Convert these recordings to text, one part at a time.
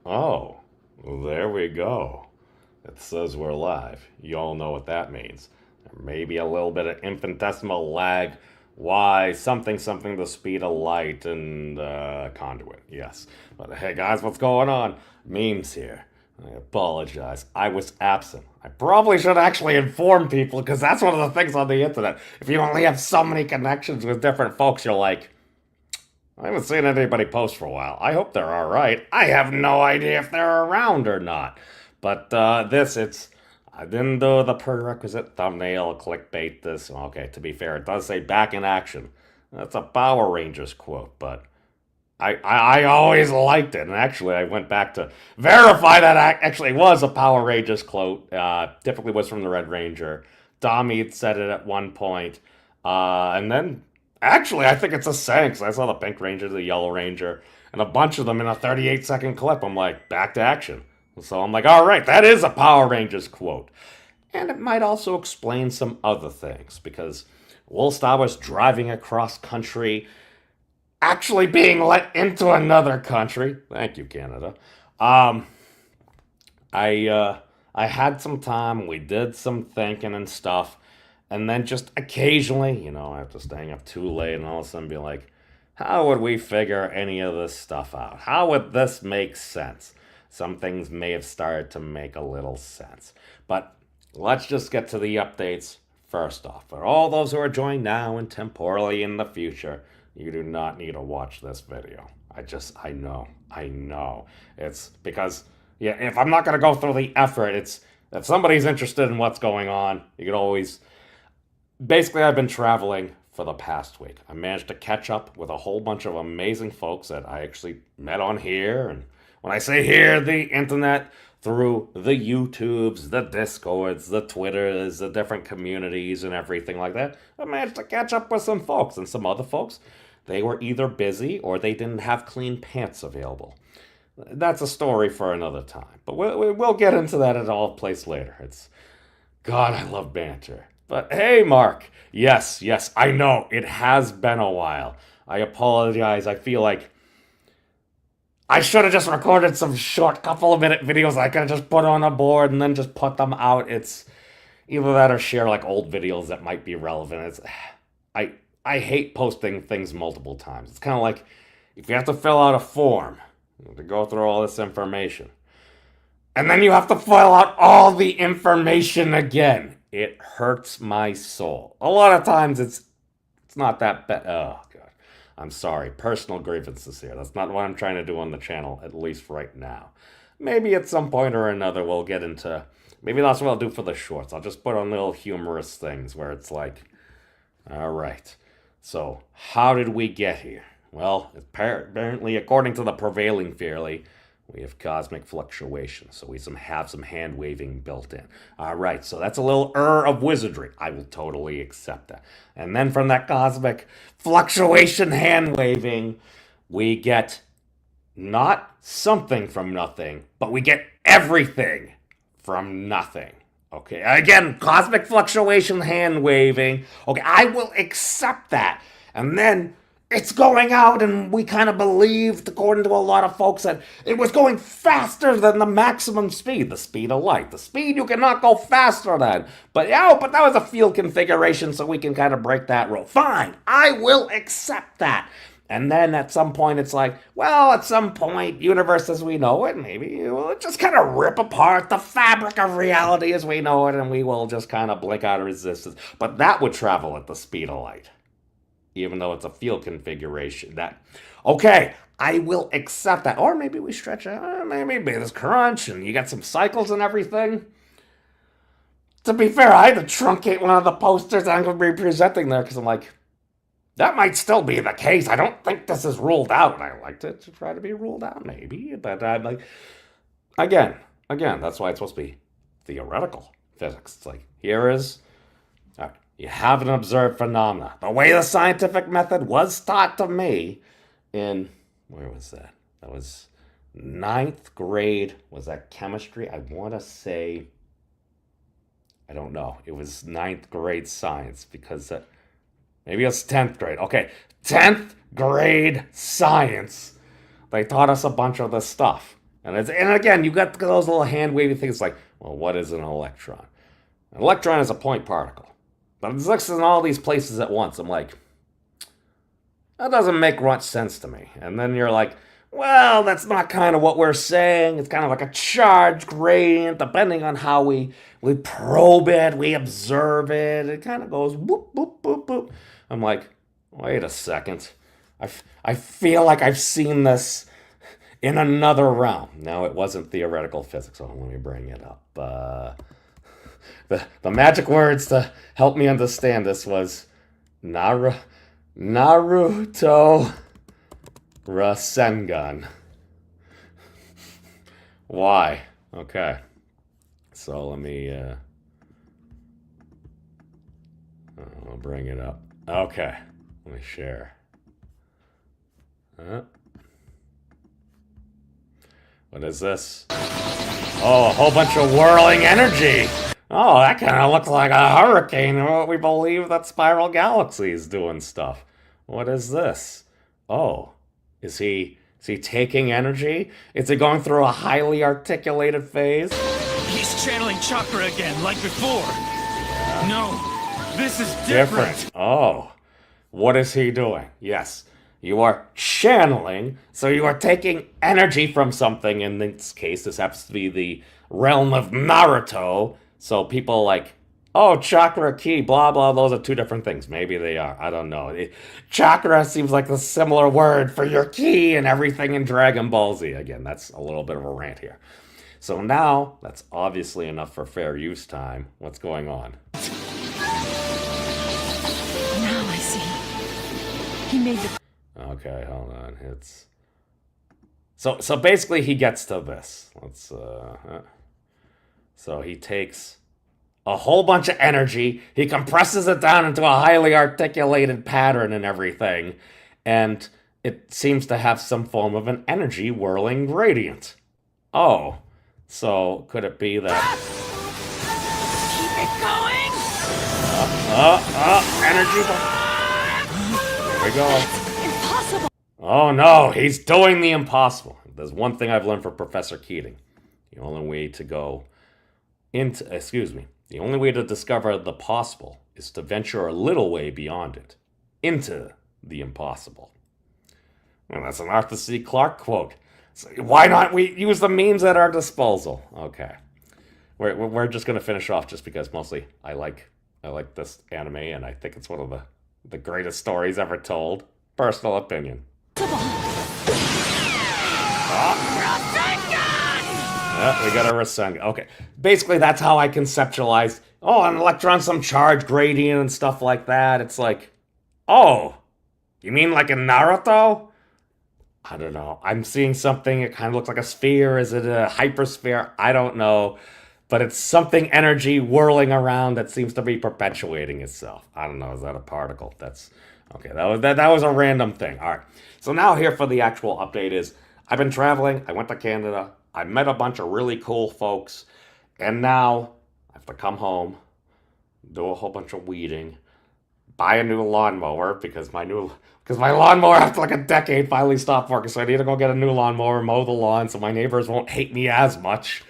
Oh, well, there we go. It says we're live. You all know what that means. There may be a little bit of infinitesimal lag. Why? Something the speed of light and conduit. Yes. But hey guys, what's going on? Memes here. I apologize. I was absent. I probably should actually inform people because that's one of the things on the internet. If you only have so many connections with different folks, you're like, I haven't seen anybody post for a while. I hope they're all right. I have no idea if they're around or not. But I didn't do the prerequisite thumbnail, clickbait this. Okay, to be fair, it does say back in action. That's a Power Rangers quote, but I always liked it. And actually, I went back to verify that actually was a Power Rangers quote. Typically was from the Red Ranger. Tommy said it at one point. And then actually, I think it's a saying because I saw the Pink Ranger, the Yellow Ranger, and a bunch of them in a 38-second clip. I'm like, back to action. So I'm like, all right, that is a Power Rangers quote. And it might also explain some other things because whilst I was driving across country, actually being let into another country, thank you, Canada, um, I had some time. We did some thinking and stuff, and then just occasionally, after staying up too late, and all of a sudden be like, how would we figure any of this stuff out? How would this make sense? Some things may have started to make a little sense, but let's just get to the updates first off. For all those who are joining now and temporally in the future, you do not need to watch this video. I know. It's because, yeah, if I'm not going to go through the effort, if somebody's interested in what's going on, you can always, basically I've been traveling for the past week. I managed to catch up with a whole bunch of amazing folks that I actually met on here. And when I say here, the internet, through the YouTubes, the Discords, the Twitters, the different communities and everything like that, I managed to catch up with some folks. And some other folks, they were either busy or they didn't have clean pants available. That's a story for another time. But we'll get into that at all place later. God, I love banter. But hey, Mark. Yes, I know. It has been a while. I apologize. I feel like I should have just recorded some short couple of minute videos I could have just put on a board and then just put them out. It's either that or share like old videos that might be relevant. I hate posting things multiple times. It's kind of like if you have to fill out a form to go through all this information, and then you have to fill out all the information again. It hurts my soul. A lot of times it's not that bad. Oh god. I'm sorry. Personal grievances here. That's not what I'm trying to do on the channel, at least right now. Maybe at some point or another we'll get into, maybe that's what I'll do for the shorts. I'll just put on little humorous things where it's like, all right, so how did we get here? Well, apparently, according to the prevailing theory, we have cosmic fluctuation, so we have some hand waving built in. All right, so that's a little of wizardry. I will totally accept that. And then from that cosmic fluctuation hand waving, we get not something from nothing, but we get everything from nothing. Okay, again, cosmic fluctuation hand waving. Okay, I will accept that. And then it's going out, and we kind of believed, according to a lot of folks, that it was going faster than the maximum speed, the speed of light. The speed you cannot go faster than. But that was a field configuration, so we can kind of break that rule. Fine, I will accept that. And then at some point, it's like, well, at some point, universe as we know it, maybe we'll just kind of rip apart the fabric of reality as we know it, and we will just kind of blink out of existence. But that would travel at the speed of light, even though it's a field configuration. Okay, I will accept that. Or maybe we stretch it. Maybe there's crunch, and you got some cycles and everything. To be fair, I had to truncate one of the posters I'm going to be presenting there, because I'm like, that might still be the case. I don't think this is ruled out. And I like to try to be ruled out, maybe. But I'm like, again, that's why it's supposed to be theoretical physics. It's like, here is, you have an observed phenomena. The way the scientific method was taught to me in, where was that? That was ninth grade. Was that chemistry? I want to say, I don't know. It was ninth grade science because maybe it was 10th grade. Okay, 10th grade science. They taught us a bunch of this stuff. And again, you got those little hand wavy things like, well, what is an electron? An electron is a point particle. But it's looks in all these places at once. I'm like, that doesn't make much sense to me. And then you're like, well, that's not kind of what we're saying. It's kind of like a charge gradient, depending on how we probe it, we observe it. It kind of goes boop, boop, boop, boop. I'm like, wait a second. I feel like I've seen this in another realm. No, it wasn't theoretical physics. Oh, let me bring it up. The magic words to help me understand this was Naruto Rasengan. Why? Okay. So let me I'll bring it up. Okay. Let me share. What is this? Oh, a whole bunch of whirling energy. Oh, that kind of looks like a hurricane. What we believe that Spiral Galaxy is doing stuff. What is this? Oh, is he taking energy? Is he going through a highly articulated phase? He's channeling chakra again, like before. No, this is different. Oh, what is he doing? Yes, you are channeling, so you are taking energy from something. In this case, this happens to be the realm of Naruto. So people like, oh, chakra, ki, blah, blah, those are two different things. Maybe they are. I don't know. Chakra seems like a similar word for your ki and everything in Dragon Ball Z. Again, that's a little bit of a rant here. So now, that's obviously enough for fair use time. What's going on? Now I see. He made the... Okay, hold on. It's... So basically he gets to this. Let's, So he takes a whole bunch of energy, he compresses it down into a highly articulated pattern and everything, and it seems to have some form of an energy whirling gradient. Oh, so could it be that... Keep it going! Energy... There we go. Impossible! Oh no, he's doing the impossible. There's one thing I've learned from Professor Keating. The only way to go the only way to discover the possible is to venture a little way beyond it, into the impossible. Well, that's an Arthur C. Clarke quote. So why not we use the means at our disposal? Okay. We're just going to finish off just because mostly I like this anime and I think it's one of the greatest stories ever told. Personal opinion. Yeah, we got a Rasengan. Okay. Basically, that's how I conceptualize, an electron, some charge gradient and stuff like that. It's like, oh, you mean like in Naruto? I don't know. I'm seeing something. It kind of looks like a sphere. Is it a hypersphere? I don't know. But it's something energy whirling around that seems to be perpetuating itself. I don't know. Is that a particle? That's okay. That was a random thing. All right. So now here for the actual update is I've been traveling. I went to Canada. I met a bunch of really cool folks. And now I have to come home, do a whole bunch of weeding, buy a new lawnmower because my lawnmower after like a decade finally stopped working. So I need to go get a new lawnmower, mow the lawn so my neighbors won't hate me as much.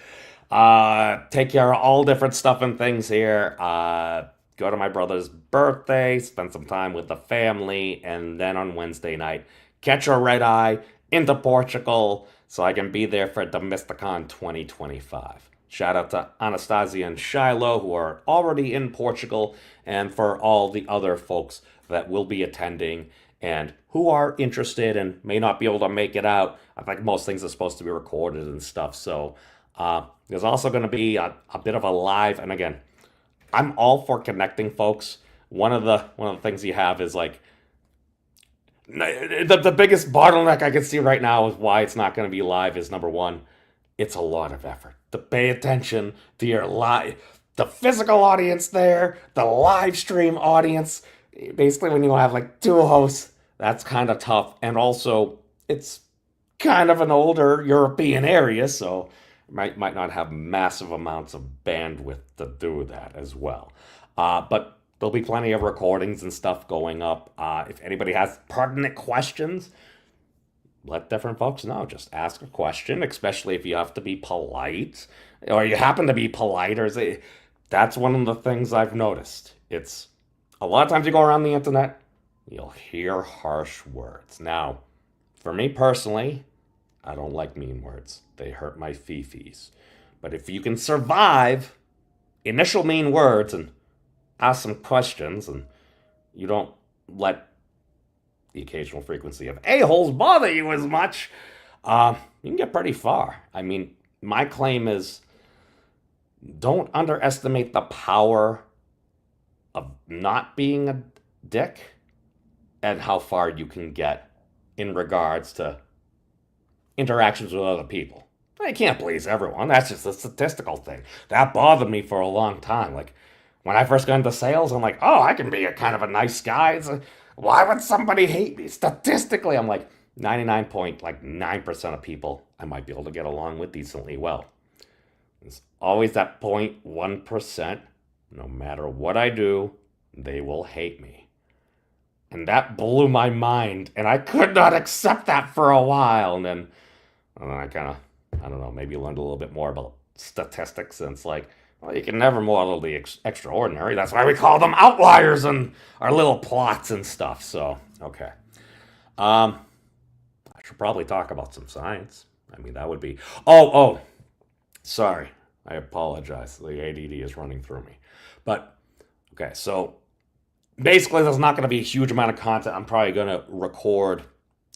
Take care of all different stuff and things here. Go to my brother's birthday, spend some time with the family, and then on Wednesday night, catch a red eye into Portugal so I can be there for Domesticon 2025. Shout out to Anastasia and Shiloh, who are already in Portugal, and for all the other folks that will be attending and who are interested and may not be able to make it out. I think most things are supposed to be recorded and stuff, so there's also going to be a bit of a live, and again, I'm all for connecting folks. One of the things you have is like, the biggest bottleneck I can see right now is why it's not going to be live is number one, it's a lot of effort to pay attention to your the physical audience there, the live stream audience. Basically, when you have like two hosts, that's kind of tough. And also, it's kind of an older European area, so might not have massive amounts of bandwidth to do that as well. But there'll be plenty of recordings and stuff going up. If anybody has pertinent questions, let different folks know. Just ask a question, especially if you have to be polite or you happen to be polite. That's one of the things I've noticed. It's a lot of times you go around the internet, you'll hear harsh words. Now, for me personally, I don't like mean words. They hurt my fifis. But if you can survive initial mean words and ask some questions and you don't let the occasional frequency of a-holes bother you as much, you can get pretty far. I mean, my claim is don't underestimate the power of not being a dick and how far you can get in regards to interactions with other people. I can't please everyone. That's just a statistical thing. That bothered me for a long time. Like, when I first got into sales, I'm like, oh, I can be a kind of a nice guy. Why would somebody hate me? Statistically, I'm like, 99.9% of people I might be able to get along with decently well. There's always that 0.1%, no matter what I do, they will hate me. And that blew my mind, and I could not accept that for a while. And then I kind of, I don't know, maybe learned a little bit more about statistics, and it's like, well, you can never model the extraordinary. That's why we call them outliers in our little plots and stuff. So, okay. I should probably talk about some science. I mean, that would be... Oh, sorry. I apologize. The ADD is running through me. But, okay, so basically there's not going to be a huge amount of content. I'm probably going to record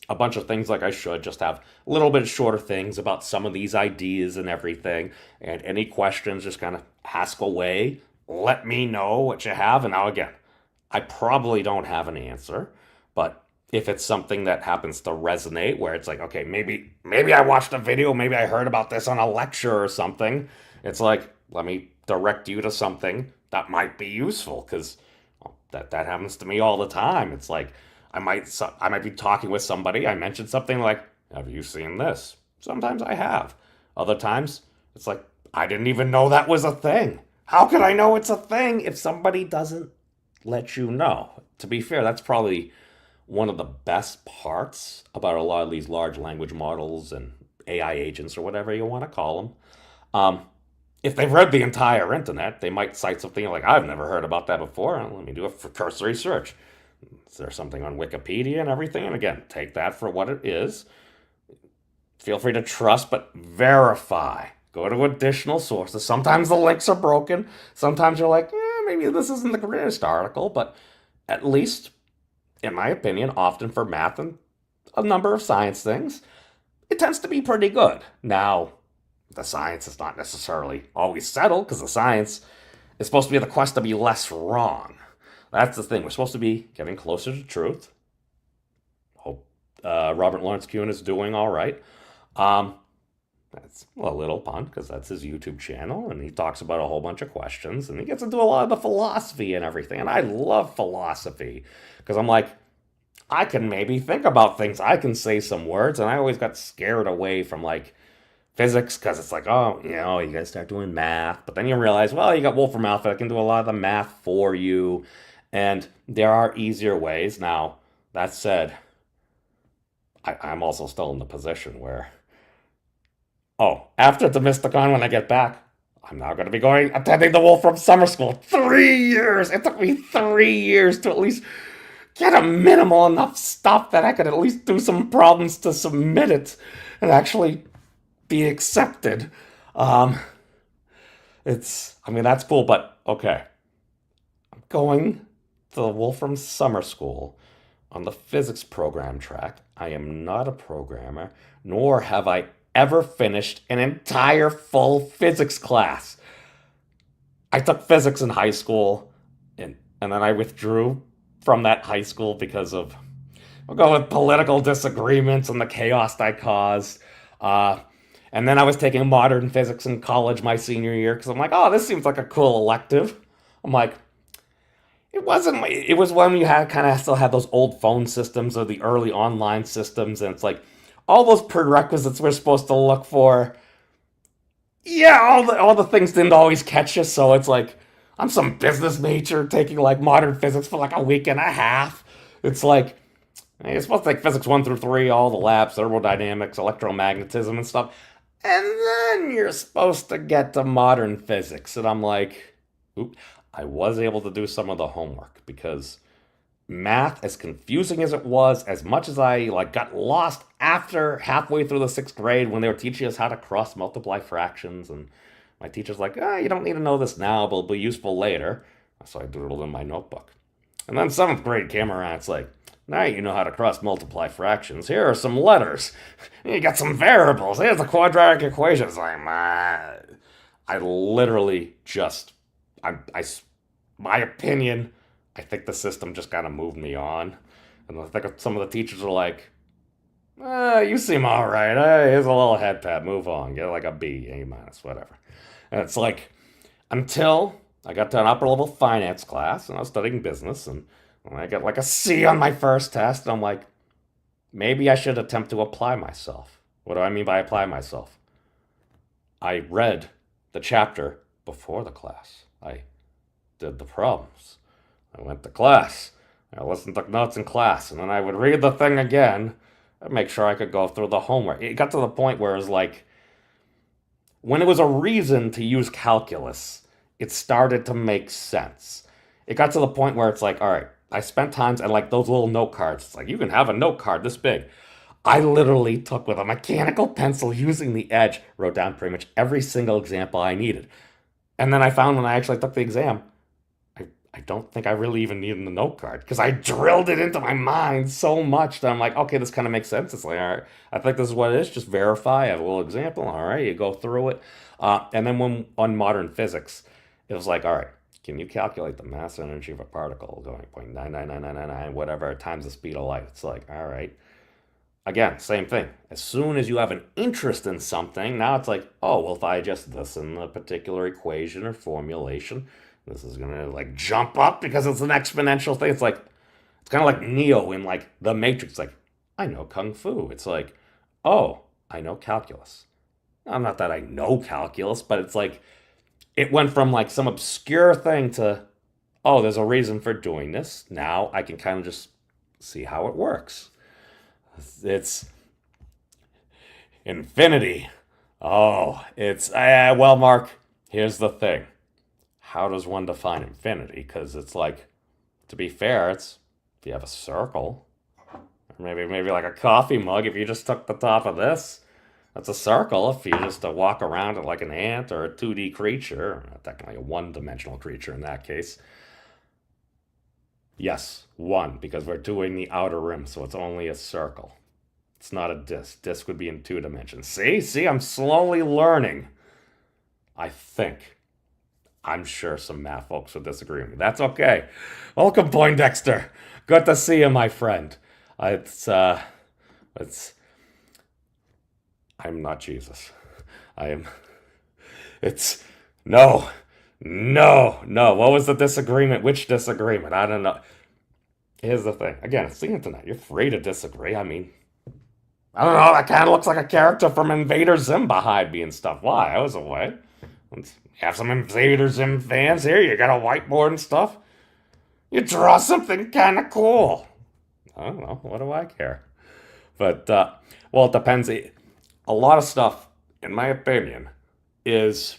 a bunch of things like I should, just have a little bit shorter things about some of these ideas and everything. And any questions, just kind of ask away. Let me know what you have. And now again, I probably don't have an answer, but if it's something that happens to resonate, where it's like, okay, maybe I watched a video, maybe I heard about this on a lecture or something, it's like, let me direct you to something that might be useful, because that happens to me all the time. It's like, I might be talking with somebody, I mentioned something like, have you seen this? Sometimes I have. Other times, it's like, I didn't even know that was a thing. How could I know it's a thing if somebody doesn't let you know? To be fair, that's probably one of the best parts about a lot of these large language models and AI agents or whatever you want to call them. If they've read the entire internet, they might cite something like, I've never heard about that before. Let me do a cursory search. Is there something on Wikipedia and everything? And again, take that for what it is. Feel free to trust, but verify. Go to additional sources. Sometimes the links are broken. Sometimes you're like, maybe this isn't the greatest article, but at least, in my opinion, often for math and a number of science things, it tends to be pretty good. Now, the science is not necessarily always settled, because the science is supposed to be the quest to be less wrong. That's the thing. We're supposed to be getting closer to truth. Hope Robert Lawrence Kuhn is doing all right. That's a little pun, because that's his YouTube channel, and he talks about a whole bunch of questions, and he gets into a lot of the philosophy and everything, and I love philosophy, because I'm like, I can maybe think about things, I can say some words, and I always got scared away from, like, physics, because it's like, oh, you gotta start doing math, but then you realize, well, you got Wolfram Alpha that can do a lot of the math for you, and there are easier ways. Now, that said, I'm also still in the position where, after Demisticon, when I get back, I'm now going to be attending the Wolfram Summer School. 3 years! It took me 3 years to at least get a minimal enough stuff that I could at least do some problems to submit it and actually be accepted. That's cool, but okay. I'm going to the Wolfram Summer School on the physics program track. I am not a programmer, nor have I ever finished an entire full physics class. I took physics in high school, and then I withdrew from that high school because of, we'll go with political disagreements and the chaos that caused. And then I was taking modern physics in college my senior year, because I'm like, this seems like a cool elective. I'm like, it was when you still had those old phone systems or the early online systems, and it's like, all those prerequisites we're supposed to look for, all the things didn't always catch you, so it's like, I'm some business major taking, like, modern physics for, like, a week and a half. It's like, You're supposed to take physics 1 through 3, all the labs, thermodynamics, electromagnetism, and stuff. And then you're supposed to get to modern physics. And I'm like, oop, I was able to do some of the homework because math, as confusing as it was, as much as I got lost after halfway through the 6th grade when they were teaching us how to cross multiply fractions, and my teacher's like, you don't need to know this now, but it'll be useful later. So I doodled in my notebook. And then 7th grade came around, it's like, now you know how to cross multiply fractions. Here are some letters. You got some variables. Here's the quadratic equation. It's like, I literally just, my opinion, I think the system just kind of moved me on. And I think some of the teachers were like, you seem all right. Here's a little head pat. Move on. Get like a B, A minus, whatever. And it's like, until I got to an upper level finance class and I was studying business, and I got like a C on my first test, and I'm like, maybe I should attempt to apply myself. What do I mean by apply myself? I read the chapter before the class. I did the problems. I went to class. I listened to notes in class, and then I would read the thing again and make sure I could go through the homework. It got to the point where it was like, when it was a reason to use calculus, it started to make sense. It got to the point where it's like, all right, I spent times and like those little note cards. It's like, you can have a note card this big. I literally took with a mechanical pencil using the edge, wrote down pretty much every single example I needed. And then I found when I actually took the exam, I don't think I really even needed the note card because I drilled it into my mind so much that I'm like, okay, this kind of makes sense. It's like, all right, I think this is what it is. Just verify. I have a little example. All right, you go through it. And then when on modern physics, it was like, all right, can you calculate the mass and energy of a particle going 0.999999, whatever, times the speed of light? It's like, all right. Again, same thing. As soon as you have an interest in something, now it's like, oh, well, if I adjust this in a particular equation or formulation, this is going to like jump up because it's an exponential thing. It's like, it's kind of like Neo in like The Matrix. Like, I know Kung Fu. It's like, oh, I know calculus. Not that I know calculus, but it's like, it went from like some obscure thing to, oh, there's a reason for doing this. Now I can kind of just see how it works. It's infinity. Oh, it's, well, Mark, here's the thing. How does one define infinity? Because it's like, to be fair, it's, if you have a circle, or maybe like a coffee mug, if you just took the top of this, that's a circle. If you just walk around it like an ant or a 2D creature, technically a one-dimensional creature in that case. Yes, one, because we're doing the outer rim, so it's only a circle. It's not a disc. Disc would be in 2 dimensions. See, I'm slowly learning. I think. I'm sure some math folks will disagree with me. That's okay. Welcome, Poindexter. Good to see you, my friend. I'm not Jesus. No. What was the disagreement? Which disagreement? I don't know. Here's the thing. Again, it's the internet. You're free to disagree. I mean, I don't know. That kind of looks like a character from Invader Zim behind me and stuff. Why? I was away. Let's have some Invader Zim fans here. You got a whiteboard and stuff. You draw something kind of cool. I don't know. What do I care? But, well, it depends. A lot of stuff, in my opinion, is...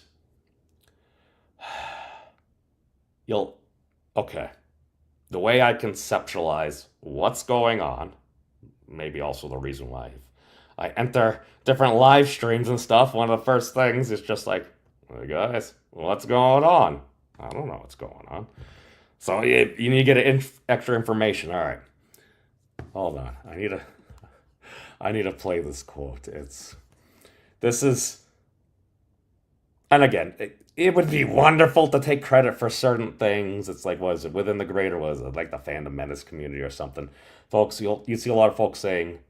Okay. The way I conceptualize what's going on, maybe also the reason why I enter different live streams and stuff, one of the first things is just like, hey guys, what's going on? I don't know what's going on. So you need to get extra information. All right. Hold on. I need to play this quote. And again, it would be wonderful to take credit for certain things. It's like, was it within the greater, was it like the Fandom Menace community or something? Folks, you see a lot of folks seeing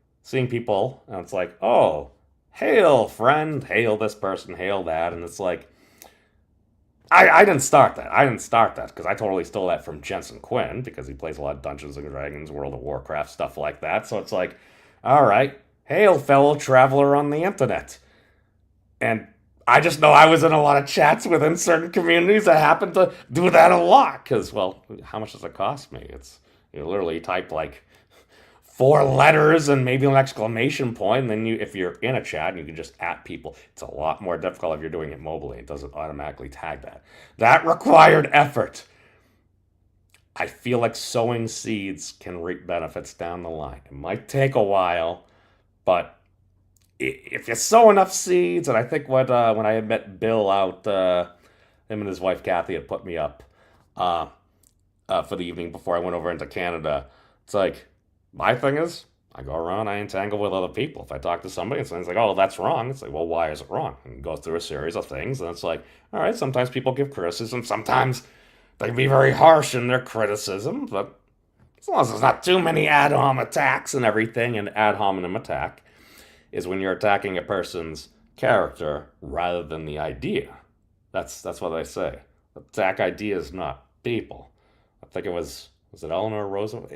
people, and it's like, oh, hail friend, hail this person, hail that, and it's like, I didn't start that because I totally stole that from Jensen Quinn because he plays a lot of Dungeons and Dragons, World of Warcraft, stuff like that. So it's like, all right, hail fellow traveler on the internet. And I just know I was in a lot of chats within certain communities that happen to do that a lot. Because, well, how much does it cost me? You literally type like 4 letters and maybe an exclamation point, and then if you're in a chat and you can just at people, it's a lot more difficult if you're doing it mobily. It doesn't automatically tag that. That required effort. I feel like sowing seeds can reap benefits down the line. It might take a while, but if you sow enough seeds, and I think when I had met Bill out, him and his wife Kathy had put me up for the evening before I went over into Canada. It's like, my thing is, I go around, I entangle with other people. If I talk to somebody and someone's like, oh, that's wrong, it's like, well, why is it wrong? And it goes through a series of things, and it's like, all right, sometimes people give criticism, sometimes they can be very harsh in their criticism, but as long as there's not too many ad hom attacks and everything, and ad hominem attack is when you're attacking a person's character rather than the idea. That's what I say. Attack ideas, not people. I think it was it Eleanor Roosevelt?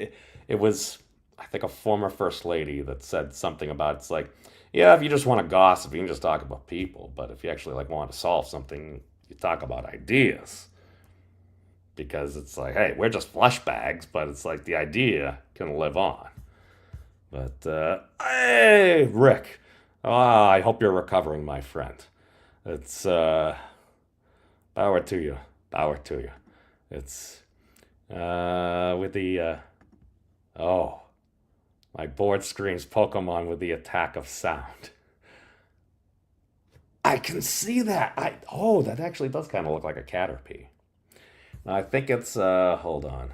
It was, I think, a former first lady that said something about, it's like, yeah, if you just want to gossip, you can just talk about people, but if you actually like want to solve something, you talk about ideas. Because it's like, hey, we're just flesh bags, but it's like the idea can live on. But, hey, Rick, I hope you're recovering, my friend. It's, power to you. Power to you. It's, with the, oh, my board screams Pokemon with the attack of sound. I can see that. That actually does kind of look like a Caterpie. I think it's, hold on.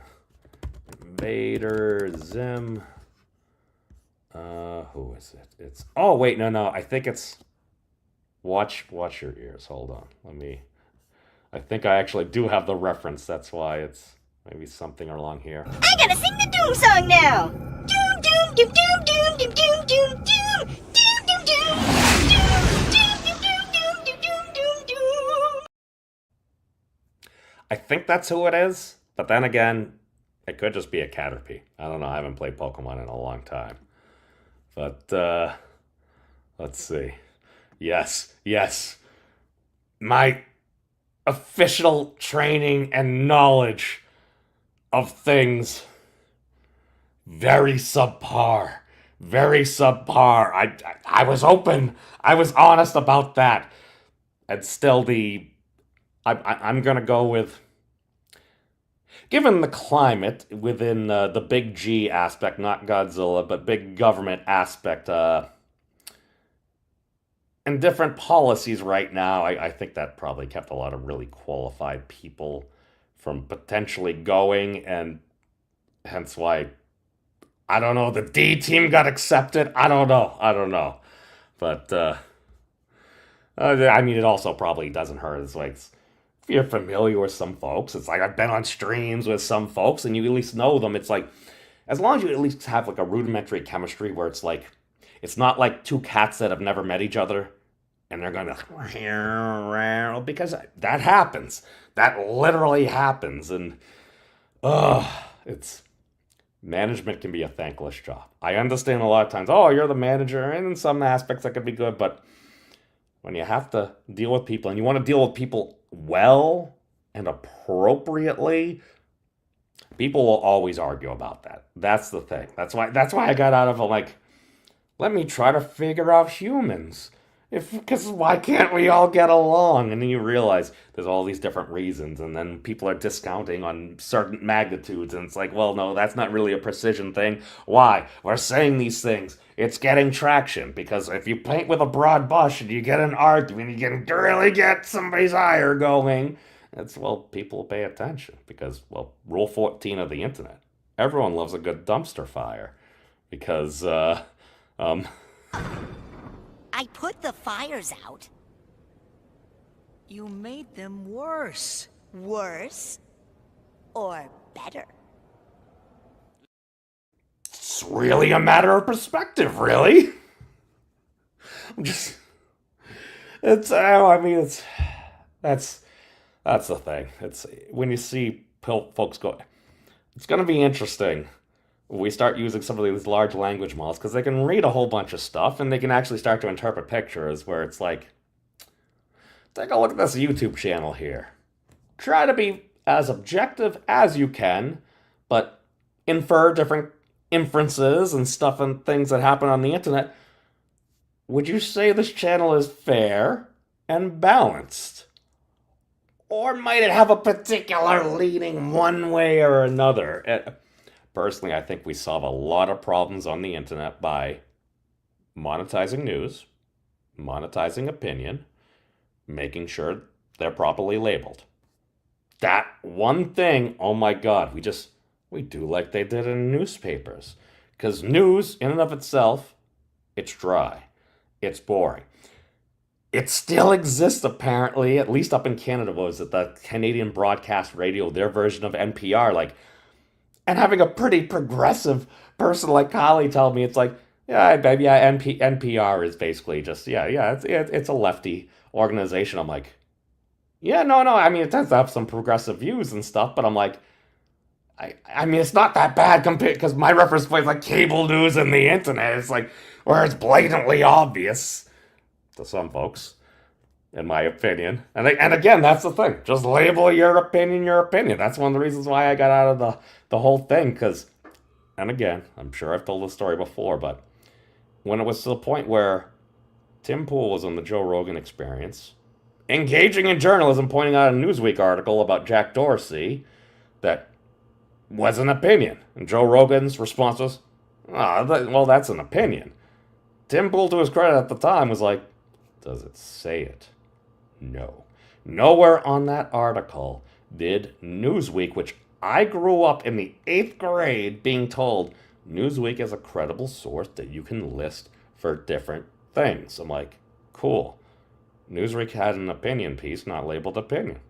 Vader Zim. Who is it? It's, oh, wait, no. I think it's, watch your ears. Hold on. I think I actually do have the reference. That's why it's maybe something along here. I gotta sing the Doom song now. Doom, doom, doom, doom, doom, doom, doom, doom, doom, doom, doom, doom. I think that's who it is, but then again, it could just be a Caterpie. I don't know. I haven't played Pokemon in a long time. But, let's see. Yes. My official training and knowledge of things, very subpar. Very subpar. I was open. I was honest about that. And still I'm going to go with, given the climate within the big G aspect, not Godzilla, but big government aspect, and different policies right now, I think that probably kept a lot of really qualified people from potentially going, and hence why, I don't know, the D team got accepted. I don't know. But, I mean, it also probably doesn't hurt. It's like, if you're familiar with some folks, it's like I've been on streams with some folks and you at least know them. It's like, as long as you at least have like a rudimentary chemistry where it's like, it's not like two cats that have never met each other and they're going to, because that happens. That literally happens. And, it's, management can be a thankless job. I understand a lot of times, oh, you're the manager, and in some aspects that could be good, but when you have to deal with people and you want to deal with people well and appropriately, people will always argue about that. That's the thing. That's why I got out of it, like, let me try to figure out humans. Because why can't we all get along? And then you realize there's all these different reasons, and then people are discounting on certain magnitudes, and it's like, well, no, that's not really a precision thing. Why? We're saying these things. It's getting traction, because if you paint with a broad brush and you get an argument, you can really get somebody's ire going. It's, well, people pay attention, because, well, rule 14 of the internet. Everyone loves a good dumpster fire, because, I put the fires out. You made them worse. Worse or better? It's really a matter of perspective, really. That's the thing. It's when you see folks go, it's going to be interesting when we start using some of these large language models, because they can read a whole bunch of stuff and they can actually start to interpret pictures where it's like, take a look at this YouTube channel here. Try to be as objective as you can, but infer different inferences and stuff and things that happen on the internet, would you say this channel is fair and balanced? Or might it have a particular leaning one way or another? Personally, I think we solve a lot of problems on the internet by monetizing news, monetizing opinion, making sure they're properly labeled. That one thing, oh my God, we do like they did in newspapers. Because news, in and of itself, it's dry. It's boring. It still exists, apparently, at least up in Canada. Was it the Canadian Broadcast Radio, their version of NPR? And having a pretty progressive person like Kali tell me, it's like, yeah, baby, yeah, NPR is basically just, it's a lefty organization. I'm like, yeah, no, I mean, it tends to have some progressive views and stuff, but I'm like, I mean, it's not that bad compared, because my reference point is like cable news and the internet. It's like, where it's blatantly obvious to some folks, in my opinion. And again, that's the thing. Just label your opinion your opinion. That's one of the reasons why I got out of the whole thing, because, and again, I'm sure I've told this story before, but when it was to the point where Tim Pool was on the Joe Rogan Experience, engaging in journalism, pointing out a Newsweek article about Jack Dorsey that was an opinion. And Joe Rogan's response was, well, that's an opinion. Tim Pool, to his credit at the time, was like, does it say it? No. Nowhere on that article did Newsweek, which I grew up in the 8th grade being told Newsweek is a credible source that you can list for different things. I'm like, cool. Newsweek had an opinion piece not labeled opinion.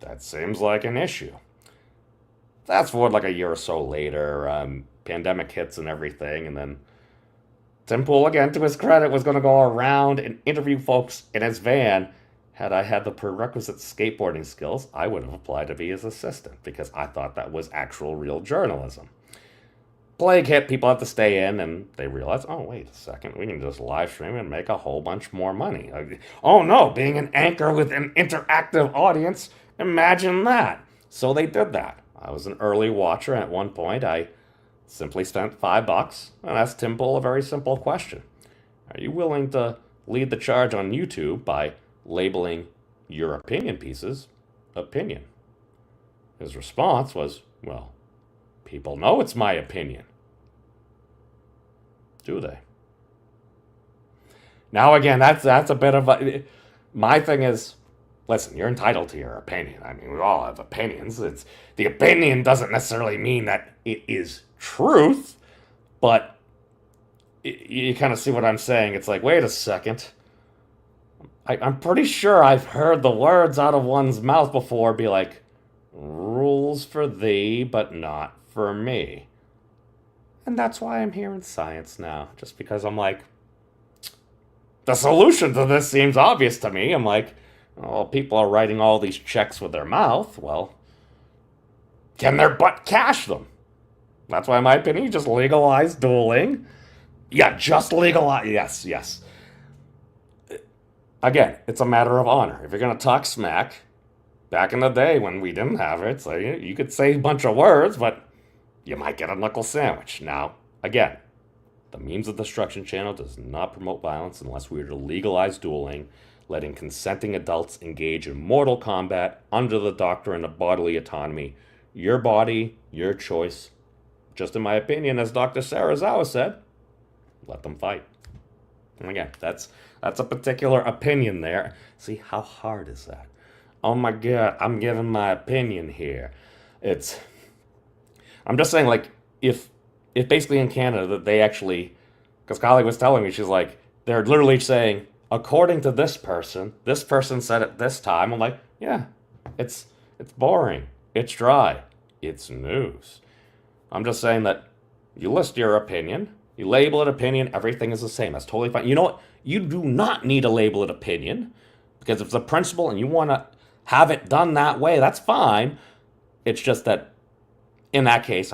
That seems like an issue. Fast forward like a year or so later, pandemic hits and everything, and then Tim Pool, again, to his credit, was going to go around and interview folks in his van. Had I had the prerequisite skateboarding skills, I would have applied to be his assistant, because I thought that was actual real journalism. Plague hit, people have to stay in, and they realize, oh, wait a second, we can just live stream and make a whole bunch more money. Oh no, being an anchor with an interactive audience, imagine that. So they did that. I was an early watcher, and at one point I simply spent $5 and asked Tim Pool a very simple question. Are you willing to lead the charge on YouTube by labeling your opinion pieces opinion? His response was, well, people know it's my opinion. Do they? Now again, that's a bit of a... My thing is, listen, you're entitled to your opinion. I mean, we all have opinions. The opinion doesn't necessarily mean that it is truth, but you kind of see what I'm saying. It's like, wait a second. I'm pretty sure I've heard the words out of one's mouth before be like, rules for thee, but not for me. And that's why I'm here in science now. Just because I'm like, the solution to this seems obvious to me. I'm like, well, people are writing all these checks with their mouth. Well, can their butt cash them? That's why, in my opinion, you just legalize dueling. Yeah, just legalize. Yes. Again, it's a matter of honor. If you're going to talk smack, back in the day when we didn't have it, so you could say a bunch of words, but you might get a knuckle sandwich. Now, again, the Memes of Destruction channel does not promote violence unless we are to legalize dueling, letting consenting adults engage in mortal combat under the doctrine of bodily autonomy. Your body, your choice. Just in my opinion, as Dr. Sarazawa said, let them fight. And again, that's a particular opinion there. See, how hard is that? Oh my God, I'm giving my opinion here. I'm just saying, like, if basically in Canada that they actually, because Kali was telling me, she's like, they're literally saying, according to this person said it this time. I'm like, yeah, it's boring. It's dry. It's news. I'm just saying that you list your opinion, you label it opinion, everything is the same. That's totally fine. You know what? You do not need to label it opinion, because if it's a principle and you want to have it done that way, that's fine. It's just that in that case,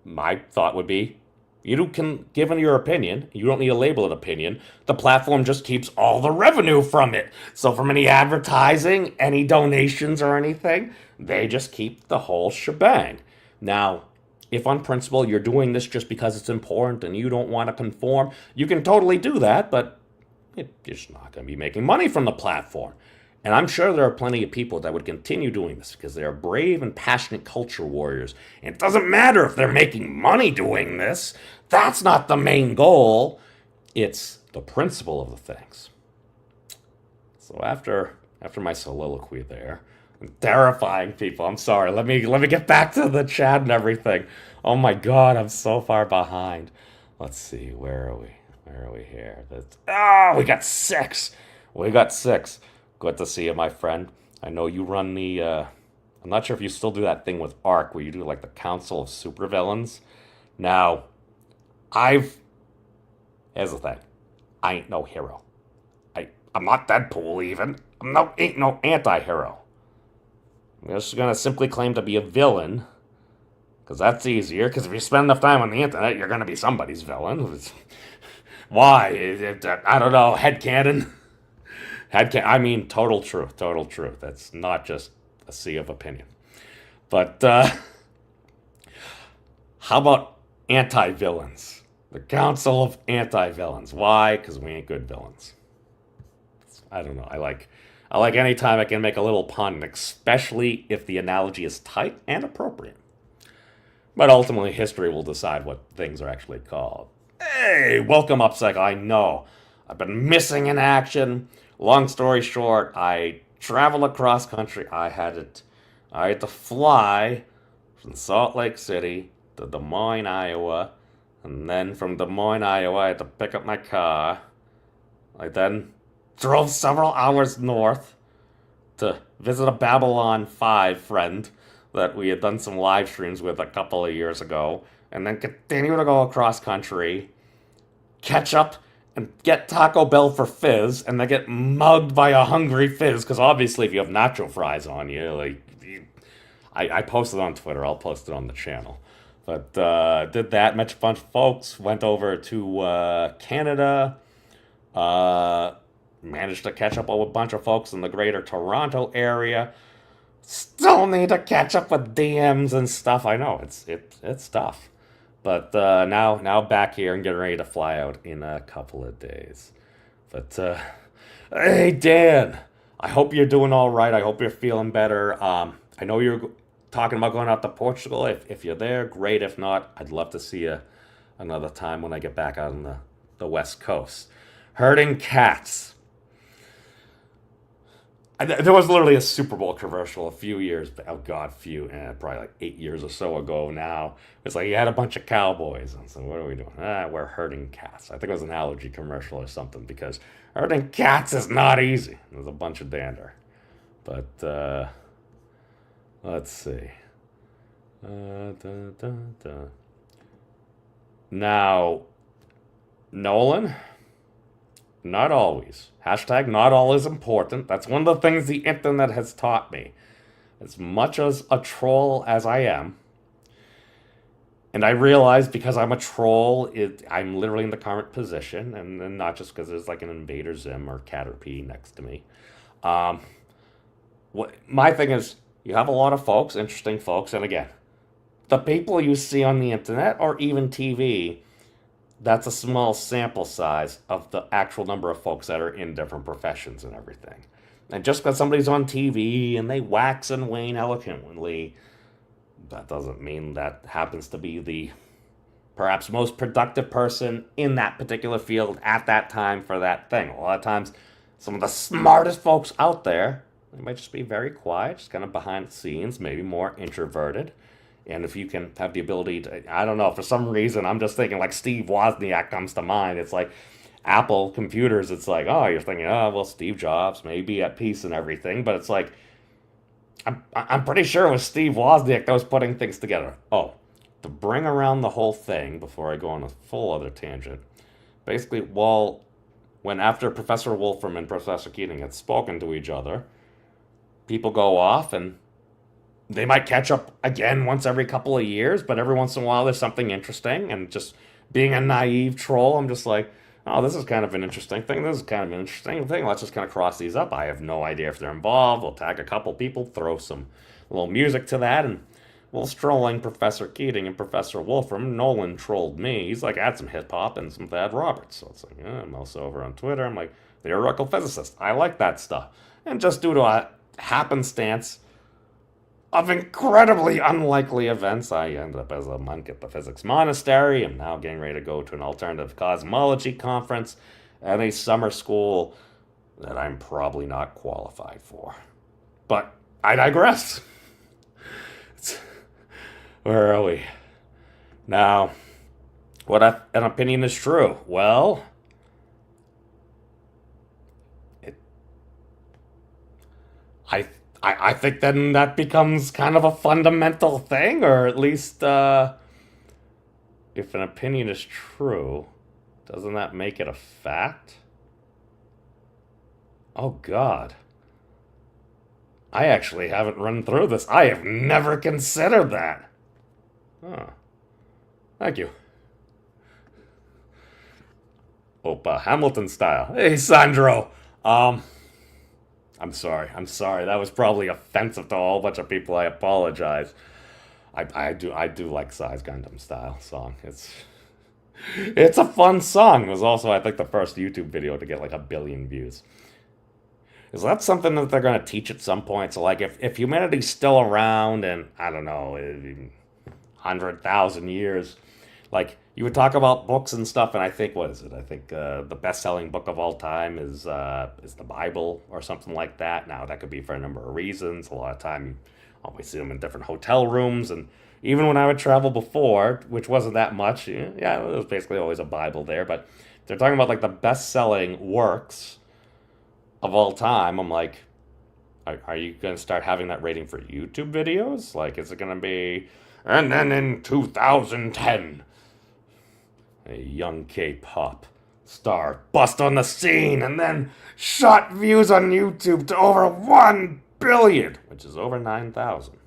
my thought would be, you can give in your opinion. You don't need to label it opinion. The platform just keeps all the revenue from it. So from any advertising, any donations or anything, they just keep the whole shebang. Now, If on principle you're doing this just because it's important and you don't want to conform, you can totally do that, but you're just not going to be making money from the platform. And I'm sure there are plenty of people that would continue doing this because they are brave and passionate culture warriors. And it doesn't matter if they're making money doing this. That's not the main goal. It's the principle of the things. So after my soliloquy there, terrifying people. I'm sorry. Let me get back to the chat and everything. Oh my God, I'm so far behind. Let's see. Where are we? Where are we here? We got 6. We got 6. Good to see you, my friend. I know you run the. I'm not sure if you still do that thing with ARC where you do like the Council of Supervillains. Now, here's the thing. I ain't no hero. I'm not Deadpool even. Ain't no anti-hero. I'm just gonna simply claim to be a villain, because that's easier. Because if you spend enough time on the internet, you're gonna be somebody's villain. Why? I don't know. Headcanon. I mean, total truth. Total truth. That's not just a sea of opinion. But how about anti-villains? The Council of Anti-Villains. Why? Because we ain't good villains. I don't know. I like any time I can make a little pun, especially if the analogy is tight and appropriate. But ultimately, history will decide what things are actually called. Hey, welcome up, Psych. I know. I've been missing in action. Long story short, I traveled across country. I had to fly from Salt Lake City to Des Moines, Iowa. And then from Des Moines, Iowa, I had to pick up my car. I then drove several hours north to visit a Babylon 5 friend that we had done some live streams with a couple of years ago, and then continue to go across country, catch up, and get Taco Bell for Fizz, and then get mugged by a hungry Fizz, because obviously if you have nacho fries on you, I posted on Twitter, I'll post it on the channel. But did that, met a bunch of folks, went over to Canada, managed to catch up with a bunch of folks in the greater Toronto area. Still need to catch up with DMs and stuff. I know, it's tough. But now back here and getting ready to fly out in a couple of days. But, hey, Dan, I hope you're doing all right. I hope you're feeling better. I know you're talking about going out to Portugal. If you're there, great. If not, I'd love to see you another time when I get back out on the West Coast. Herding cats. There was literally a Super Bowl commercial a few years, probably like 8 years or so ago now. It's like you had a bunch of cowboys. And so what are we doing? We're herding cats. I think it was an allergy commercial or something, because herding cats is not easy. There's a bunch of dander. But, let's see. Now, Nolan? Not always. Hashtag not all is important. That's one of the things the internet has taught me. As much as a troll as I am, and I realize because I'm a troll, I'm literally in the current position, and not just because there's like an Invader Zim or Caterpie next to me. My thing is, you have a lot of folks, interesting folks, and again, the people you see on the internet or even TV, that's a small sample size of the actual number of folks that are in different professions and everything. And just because somebody's on TV and they wax and wane eloquently, that doesn't mean that happens to be the perhaps most productive person in that particular field at that time for that thing. A lot of times, some of the smartest folks out there, they might just be very quiet, just kind of behind the scenes, maybe more introverted. And if you can have the ability to, I don't know, for some reason, I'm just thinking like Steve Wozniak comes to mind. It's like Apple computers, it's like, oh, you're thinking, oh, well, Steve Jobs may be at peace and everything. But it's like, I'm pretty sure it was Steve Wozniak that was putting things together. Oh, to bring around the whole thing, before I go on a full other tangent, basically, when after Professor Wolfram and Professor Keating had spoken to each other, people go off and they might catch up again once every couple of years, but every once in a while there's something interesting, and just being a naive troll, I'm just like, oh, this is kind of an interesting thing, this is kind of an interesting thing, let's just kind of cross these up. I have no idea if they're involved, we'll tag a couple people, throw some little music to that, and Well, trolling Professor Keating and Professor Wolfram, Nolan trolled me. He's like, add some hip hop and some Thad Roberts. So it's like, yeah, I'm also over on Twitter. I'm like, theoretical physicist. I like that stuff. And just due to a happenstance of incredibly unlikely events, I ended up as a monk at the Physics Monastery. I'm now getting ready to go to an alternative cosmology conference at a summer school that I'm probably not qualified for. But I digress. Where are we? Now, what an opinion is true? Well, I think then that becomes kind of a fundamental thing, or at least if an opinion is true, doesn't that make it a fact? Oh God. I actually haven't run through this. I have never considered that. Oh. Thank you. Opa, Hamilton style. Hey, Sandro. I'm sorry. That was probably offensive to a whole bunch of people. I apologize. I do like Size Gundam style song. It's a fun song. It was also, I think, the first YouTube video to get like 1 billion views. Is that something that they're going to teach at some point? So, like, if humanity's still around and, I don't know, 100,000 years, like, you would talk about books and stuff, and I think, what is it? I think the best-selling book of all time is the Bible or something like that. Now, that could be for a number of reasons. A lot of time, you always see them in different hotel rooms, and even when I would travel before, which wasn't that much, yeah, it was basically always a Bible there, but they're talking about, like, the best-selling works of all time. I'm like, are you going to start having that rating for YouTube videos? Like, is it going to be, and then in 2010, a young K-pop star bust on the scene and then shot views on YouTube to over 1 billion, which is over 9,000.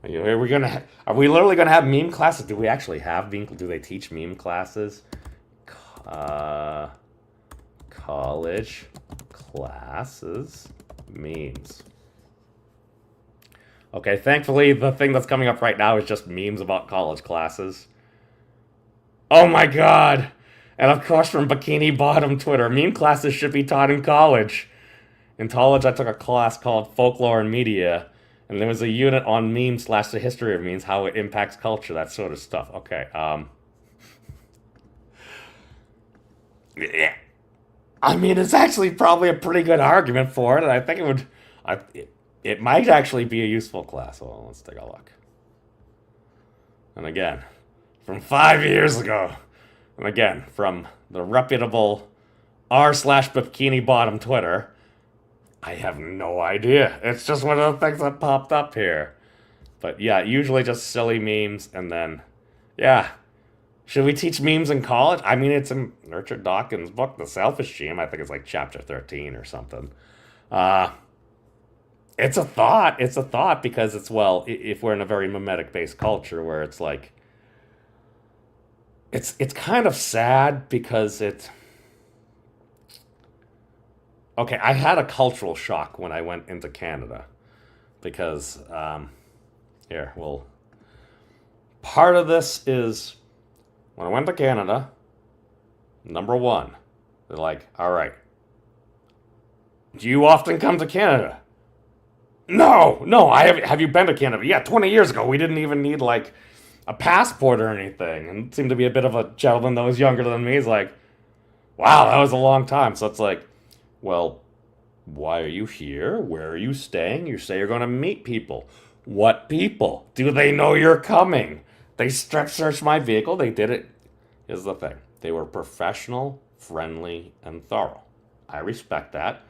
Are we literally gonna have meme classes? Do we actually have meme? Do they teach meme classes? College classes, memes. Okay, thankfully the thing that's coming up right now is just memes about college classes. Oh my God! And of course from Bikini Bottom Twitter, meme classes should be taught in college. In college, I took a class called Folklore and Media, and there was a unit on memes / the history of memes, how it impacts culture, that sort of stuff. Okay, yeah. I mean, it's actually probably a pretty good argument for it, and I think it might actually be a useful class. Well, let's take a look. And again, from 5 years ago, and again, from the reputable r/Bikini Bottom Twitter, I have no idea. It's just one of the things that popped up here. But yeah, usually just silly memes, and then, yeah. Should we teach memes in college? I mean, it's in Richard Dawkins' book, The Selfish Gene. I think it's like chapter 13 or something. It's a thought. It's a thought because it's, well, if we're in a very mimetic-based culture where it's like, it's kind of sad because it's, okay, I had a cultural shock when I went into Canada because, part of this is, when I went to Canada, number one, they're like, all right, do you often come to Canada? No, have you been to Canada? Yeah, 20 years ago, we didn't even need, like, a passport or anything. And it seemed to be a bit of a gentleman that was younger than me. He's like, wow, that was a long time. So it's like, well, why are you here? Where are you staying? You say you're going to meet people. What people? Do they know you're coming? They strip searched my vehicle. They did it. Here's the thing. They were professional, friendly, and thorough. I respect that.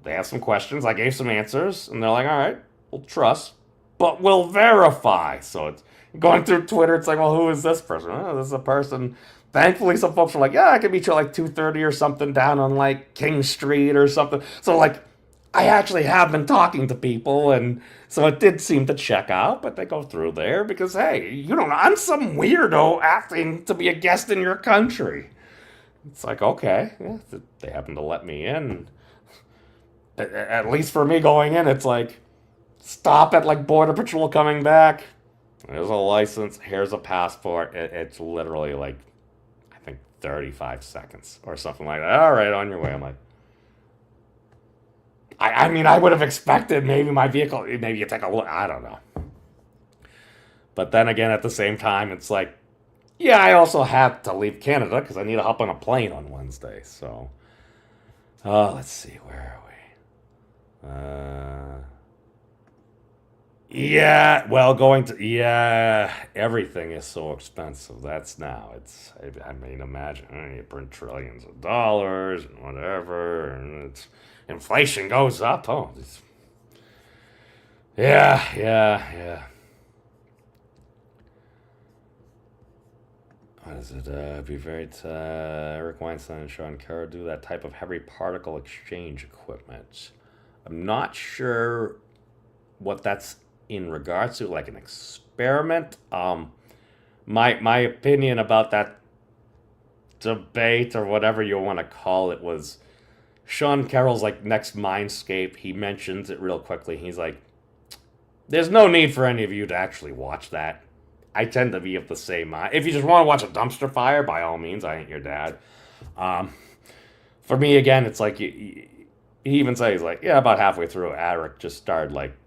They asked some questions. I gave some answers. And they're like, all right, we'll trust, but we'll verify. So it's going through Twitter. It's like, well, who is this person? Oh, this is a person. Thankfully, some folks were like, yeah, I could meet you at like 2:30 or something down on like King Street or something. So like, I actually have been talking to people, and so it did seem to check out, but they go through there because, hey, you don't know, I'm some weirdo asking to be a guest in your country. It's like, okay, yeah, they happen to let me in. At least for me going in, it's like, stop at like Border Patrol coming back. There's a license. Here's a passport. It's literally like, I think 35 seconds or something like that. All right, on your way. I'm like, I mean, I would have expected maybe my vehicle, maybe you take a look. I don't know. But then again, at the same time, it's like, yeah, I also have to leave Canada because I need to hop on a plane on Wednesday. So, let's see, where are we? Yeah, well, everything is so expensive. That's now. I mean, imagine, you print trillions of dollars and whatever, and inflation goes up. Oh, yeah. What is it? Be very Eric Weinstein and Sean Carroll do that type of heavy particle exchange equipment. I'm not sure what that's in regards to, like an experiment. My opinion about that debate or whatever you want to call it was Sean Carroll's like next Mindscape. He mentions it real quickly. He's like, "There's no need for any of you to actually watch that." I tend to be of the same mind. If you just want to watch a dumpster fire, by all means, I ain't your dad. For me, again, it's like, he even says, like, yeah, about halfway through, Eric just started, like,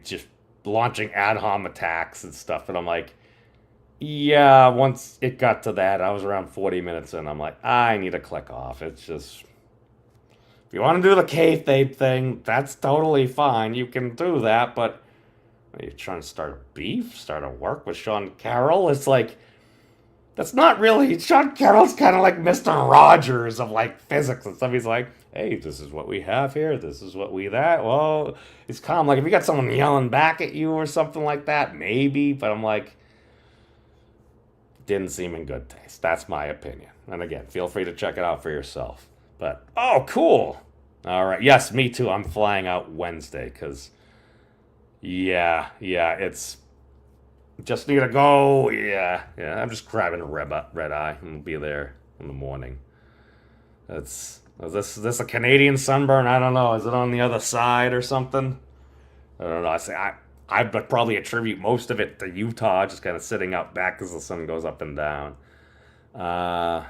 just launching ad hom attacks and stuff. And I'm like, yeah, once it got to that, I was around 40 minutes in. I'm like, I need to click off. It's just, if you want to do the kayfabe thing, that's totally fine. You can do that, but are you trying to start a beef? Start a work with Sean Carroll? It's like, that's not really, Sean Carroll's kind of like Mr. Rogers of like physics and stuff. He's like, hey, this is what we have here. This is what we that. Well, it's calm. Like if you got someone yelling back at you or something like that, maybe. But I'm like, didn't seem in good taste. That's my opinion. And again, feel free to check it out for yourself. But, oh, cool. All right. Yes, me too. I'm flying out Wednesday because... Yeah, it's just need to go. Yeah, I'm just grabbing a red eye and be there in the morning. Is this a Canadian sunburn? I don't know. Is it on the other side or something? I don't know. I would probably attribute most of it to Utah, just kind of sitting out back as the sun goes up and down. I'm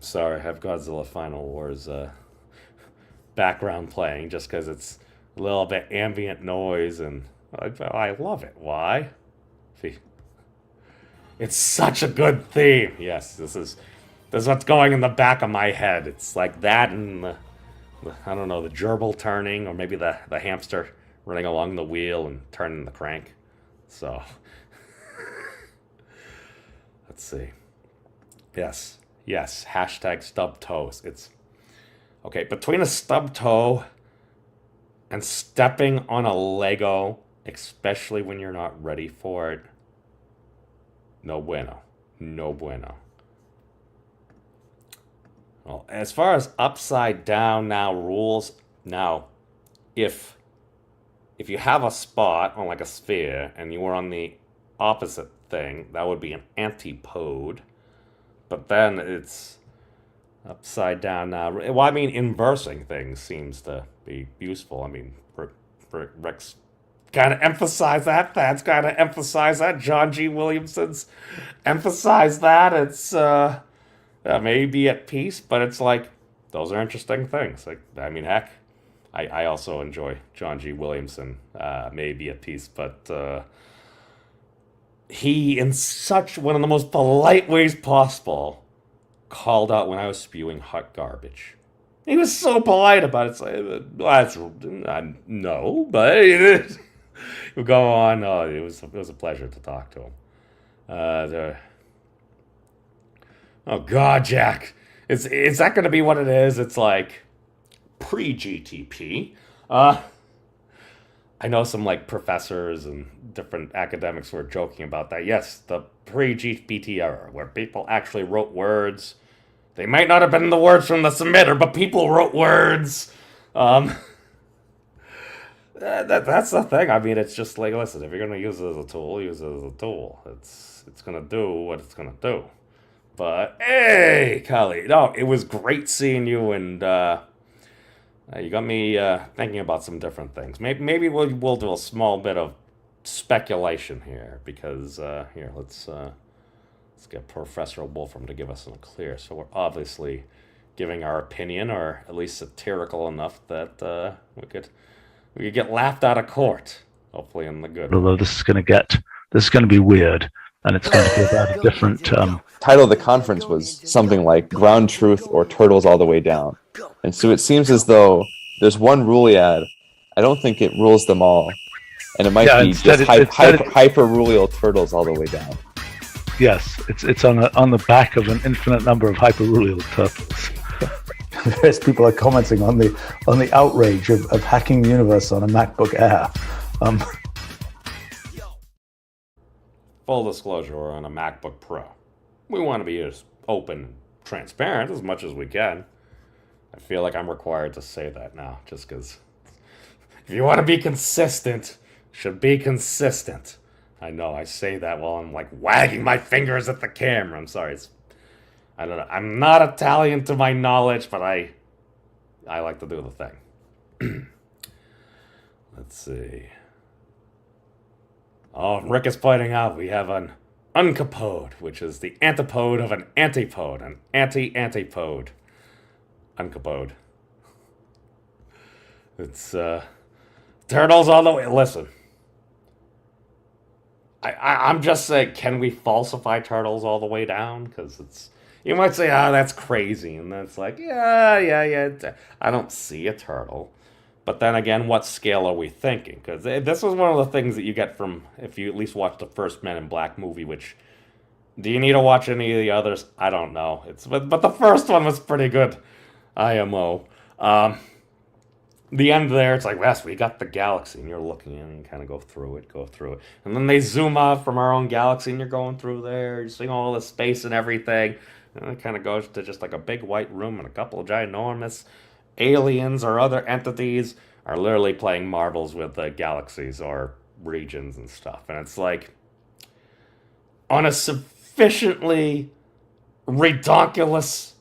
sorry, I have Godzilla Final Wars background playing just because it's a little bit ambient noise and I love it. Why? See, it's such a good theme. Yes, this is what's going in the back of my head. It's like that and the I don't know, the gerbil turning, or maybe the hamster running along the wheel and turning the crank. So let's see. Yes, hashtag stub toes. It's okay, between a stub toe and stepping on a Lego, especially when you're not ready for it, no bueno. Well, as far as upside down now rules, now, if you have a spot on like a sphere and you were on the opposite thing, that would be an antipode. But then it's upside down now. Well, I mean, inversing things seems to be useful. I mean, Rick's kind of emphasized that. That's kind of emphasized that. John G. Williamson's emphasized that. It's, may be at peace, but it's like, those are interesting things. Like, I mean, heck, I also enjoy John G. Williamson, may be at peace, but he, in such one of the most polite ways possible, called out when I was spewing hot garbage. He was so polite about it. It's like, that's, no, but he'll go on. Oh, it was a pleasure to talk to him. Oh God, Jack, is that going to be what it is? It's like pre-GTP. I know some like professors and different academics were joking about that. Yes, the pre-GPT era, where people actually wrote words. They might not have been the words from the submitter, but people wrote words. That's the thing. I mean, it's just like, listen, if you're gonna use it as a tool, use it as a tool. It's gonna do what it's gonna do. But hey, Kali, no, it was great seeing you, and you got me thinking about some different things. Maybe we'll do a small bit of speculation here because here let's get Professor Wolfram to give us a clear. So we're obviously giving our opinion, or at least satirical enough that we could get laughed out of court. Hopefully, in the good Although way. this is going to be weird, and it's going to be about a different. Title of the conference was something like Ground Truth or Turtles All the Way Down. And so it seems as though there's one rule ad. I don't think it rules them all. And it might be just hyper-rule turtles all the way down. Yes, it's on the back of an infinite number of hyperrural turtles. Various people are commenting on the outrage of hacking the universe on a MacBook Air. Full disclosure, we're on a MacBook Pro. We want to be as open and transparent as much as we can. I feel like I'm required to say that now, just because if you want to be consistent, should be consistent. I know I say that while I'm like wagging my fingers at the camera. I'm sorry. I don't know. I'm not Italian to my knowledge, but I like to do the thing. Let's see. Oh, Rick is pointing out we have an uncapode, which is the antipode of an antipode, an anti-antipode. Uncapode. It's, turtles all the way. Listen. I'm just saying, can we falsify turtles all the way down? Because it's, you might say, that's crazy. And then it's like, yeah. I don't see a turtle. But then again, what scale are we thinking? Because this was one of the things that you get from, if you at least watch the first Men in Black movie, which, do you need to watch any of the others? I don't know. But the first one was pretty good. IMO. The end there, it's like, yes, we got the galaxy, and you're looking in and kind of go through it. And then they zoom out from our own galaxy, and you're going through there, you're seeing all the space and everything, and it kind of goes to just like a big white room, and a couple of ginormous aliens or other entities are literally playing marbles with the galaxies or regions and stuff. And it's like, on a sufficiently redonkulous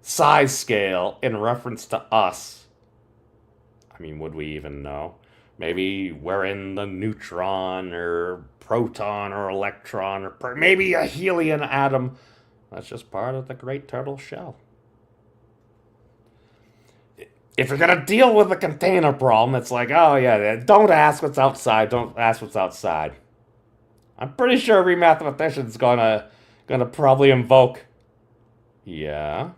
size scale in reference to us, I mean, would we even know? Maybe we're in the neutron or proton or electron or maybe a helium atom. That's just part of the great turtle shell. If you're going to deal with the container problem, it's like, oh yeah, don't ask what's outside, don't ask what's outside. I'm pretty sure every mathematician's gonna probably invoke, yeah,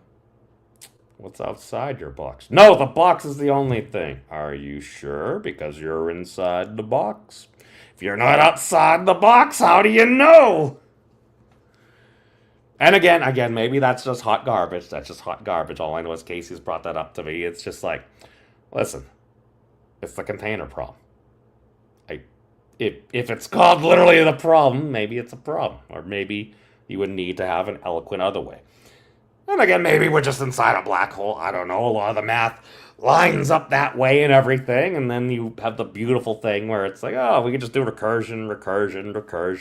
what's outside your box? No, the box is the only thing. Are you sure? Because you're inside the box. If you're not outside the box, how do you know? And again, maybe that's just hot garbage. That's just hot garbage. All I know is Casey's brought that up to me. It's just like, listen, it's the container problem. If it's called literally the problem, maybe it's a problem. Or maybe you would need to have an eloquent other way. And again, maybe we're just inside a black hole. I don't know. A lot of the math lines up that way and everything. And then you have the beautiful thing where it's like, oh, we can just do recursion.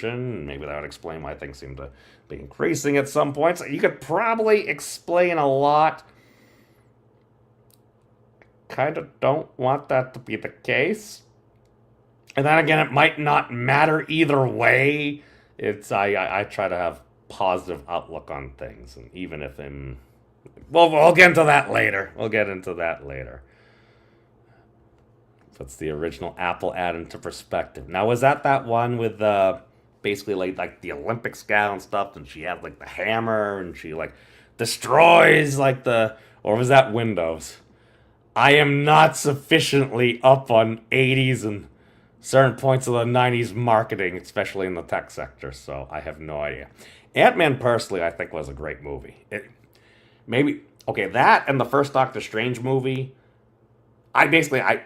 And maybe that would explain why things seem to be increasing at some points. You could probably explain a lot. Kind of don't want that to be the case. And then again, it might not matter either way. I try to have positive outlook on things, and even if we'll get into that later. Puts the original Apple ad into perspective. Now, was that one with basically like the Olympics gal and stuff, and she had like the hammer and she like destroys like or was that Windows? I am not sufficiently up on 80s and certain points of the 90s marketing, especially in the tech sector, so I have no idea. Ant-Man, personally, I think was a great movie. That and the first Doctor Strange movie, I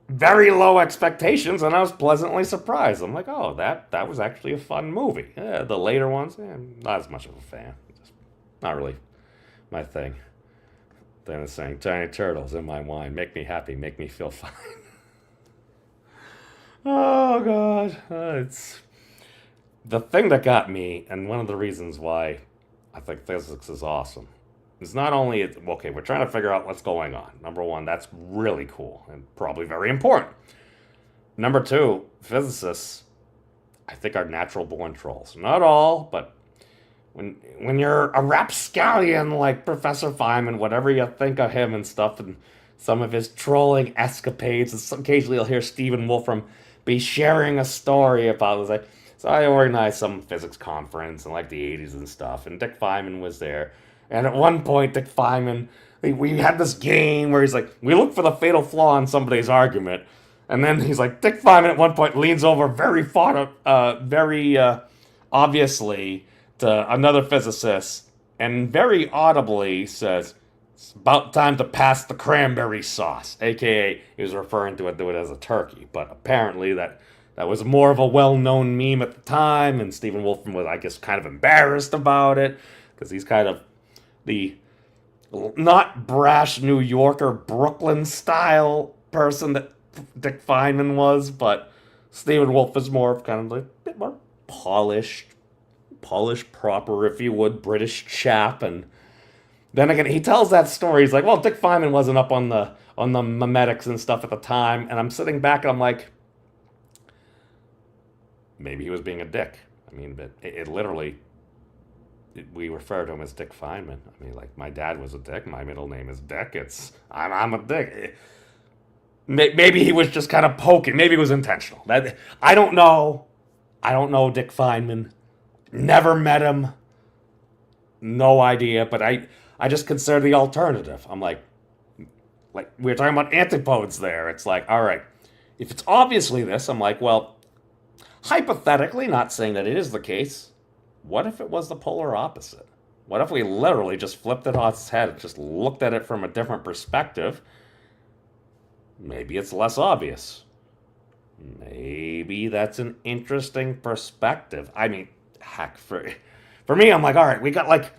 very low expectations, and I was pleasantly surprised. I'm like, oh, that was actually a fun movie. Yeah, the later ones, not as much of a fan. Just not really my thing. Then it's saying, Tiny Turtles in my wine, make me happy, make me feel fine. Oh, God. It's the thing that got me, and one of the reasons why I think physics is awesome. It's not only, okay, we're trying to figure out what's going on. Number one, that's really cool and probably very important. Number two, physicists, I think, are natural born trolls. Not all, but when you're a rapscallion like Professor Feynman, whatever you think of him and stuff, and some of his trolling escapades, and occasionally you'll hear Stephen Wolfram be sharing a story about it. Like, so I organized some physics conference in like the 80s and stuff, and Dick Feynman was there. And at one point, Dick Feynman, we had this game where he's like, we look for the fatal flaw in somebody's argument. And then he's like, Dick Feynman at one point leans over very obviously to another physicist and very audibly says, it's about time to pass the cranberry sauce. AKA, he was referring to it as a turkey. But apparently that was more of a well-known meme at the time. And Stephen Wolfram was, I guess, kind of embarrassed about it. Because he's kind of the not brash New Yorker, Brooklyn style person that Dick Feynman was, but Stephen Wolf is more of kind of like a bit more polished, proper, if you would, British chap. And then again, he tells that story. He's like, well, Dick Feynman wasn't up on the memetics and stuff at the time. And I'm sitting back and I'm like, maybe he was being a dick. I mean, but it literally, we refer to him as Dick Feynman. I mean, like, my dad was a dick. My middle name is Dick. I'm a dick. Maybe he was just kind of poking. Maybe it was intentional. I don't know. I don't know Dick Feynman. Never met him. No idea. But I just consider the alternative. I'm like we were talking about antipodes there. It's like, all right, if it's obviously this, I'm like, well, hypothetically, not saying that it is the case, what if it was the polar opposite? What if we literally just flipped it on its head and just looked at it from a different perspective? Maybe it's less obvious. Maybe that's an interesting perspective. I mean, heck, for me, I'm like, all right, we got like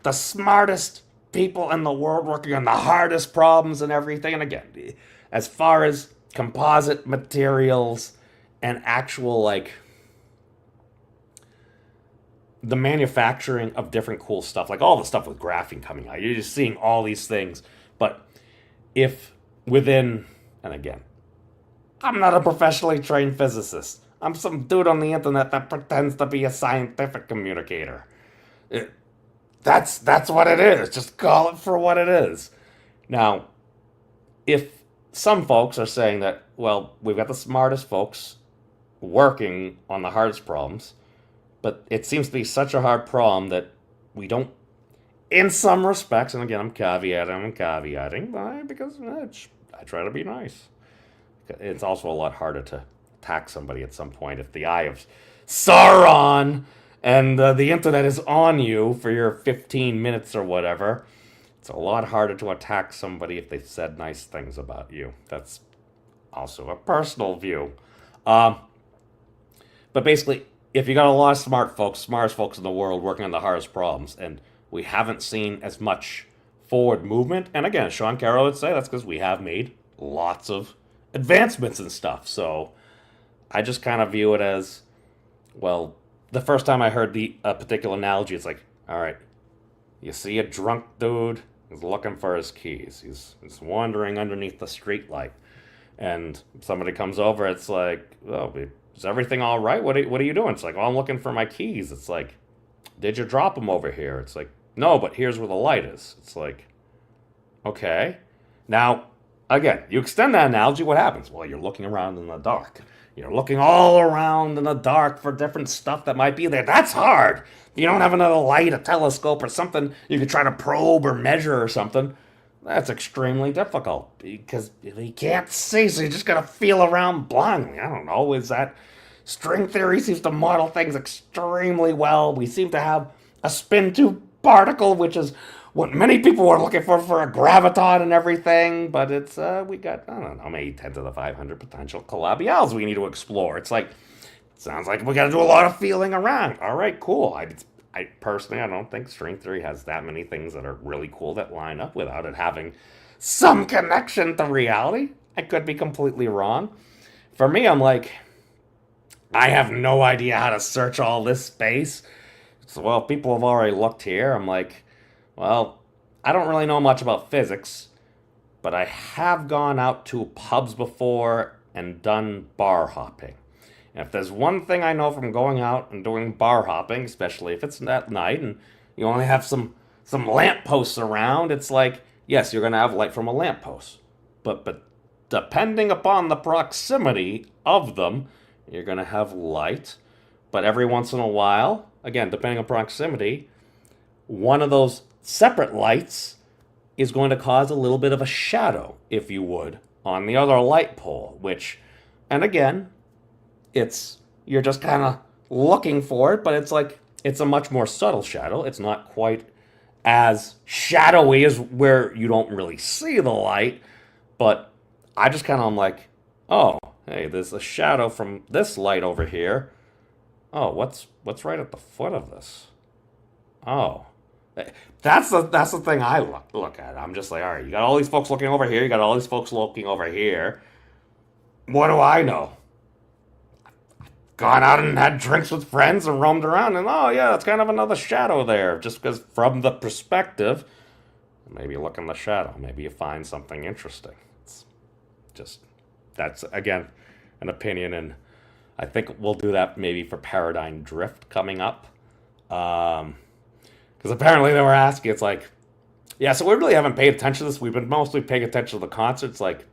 the smartest people in the world working on the hardest problems and everything. And again, as far as composite materials and actual, like, the manufacturing of different cool stuff, like all the stuff with graphene coming out, you're just seeing all these things. But if within, and again, I'm not a professionally trained physicist. I'm some dude on the internet that pretends to be a scientific communicator. That's what it is. Just call it for what it is. Now, if some folks are saying that, well, we've got the smartest folks working on the hardest problems, but it seems to be such a hard problem that we don't, in some respects, and again, I'm caveating, because I try to be nice. It's also a lot harder to attack somebody at some point if the eye of Sauron and the internet is on you for your 15 minutes or whatever. It's a lot harder to attack somebody if they've said nice things about you. That's also a personal view. But basically, if you got a lot of smartest folks in the world working on the hardest problems, and we haven't seen as much forward movement, and again, Sean Carroll would say that's because we have made lots of advancements and stuff. So I just kind of view it as, well, the first time I heard a particular analogy, it's like, all right, you see a drunk dude, he's looking for his keys. He's wandering underneath the street light. And somebody comes over, it's like, oh, is everything all right? What are you doing? It's like, oh, I'm looking for my keys. It's like, did you drop them over here? It's like, no, but here's where the light is. It's like, okay. Now, again, you extend that analogy, what happens? Well, you're looking around in the dark. You're looking all around in the dark for different stuff that might be there. That's hard. You don't have another light, a telescope, or something you could try to probe or measure or something. That's extremely difficult because you can't see, so you just gotta feel around blindly. I don't know, is that... String theory seems to model things extremely well. We seem to have a spin tube particle, which is what many people were looking for a graviton and everything, but it's, we got, I don't know, maybe 10 to the 500 potential calabials we need to explore. It's like, sounds like we got to do a lot of feeling around. All right, cool. I personally, I don't think string theory has that many things that are really cool that line up without it having some connection to reality. I could be completely wrong. For me, I'm like, I have no idea how to search all this space. So, well, people have already looked here. I'm like, well, I don't really know much about physics, but I have gone out to pubs before and done bar hopping. And if there's one thing I know from going out and doing bar hopping, especially if it's at night and you only have some lampposts around, it's like, yes, you're going to have light from a lamppost. But depending upon the proximity of them, you're going to have light. But every once in a while, again, depending on proximity, one of those separate lights is going to cause a little bit of a shadow, if you would, on the other light pole, which, and again, you're just kind of looking for it, but it's like, it's a much more subtle shadow. It's not quite as shadowy as where you don't really see the light, but I just kind of am like, oh, hey, there's a shadow from this light over here. Oh, what's right at the foot of this? Oh, that's the thing I look at. I'm just like, all right, you got all these folks looking over here, you got all these folks looking over here. What do I know? Gone out and had drinks with friends and roamed around, and oh yeah, it's kind of another shadow there. Just because from the perspective, maybe you look in the shadow, maybe you find something interesting. It's just, that's again an opinion, and I think we'll do that maybe for Paradigm Drift coming up. Because apparently they were asking, it's like, yeah, so we really haven't paid attention to this. We've been mostly paying attention to the concerts. Like,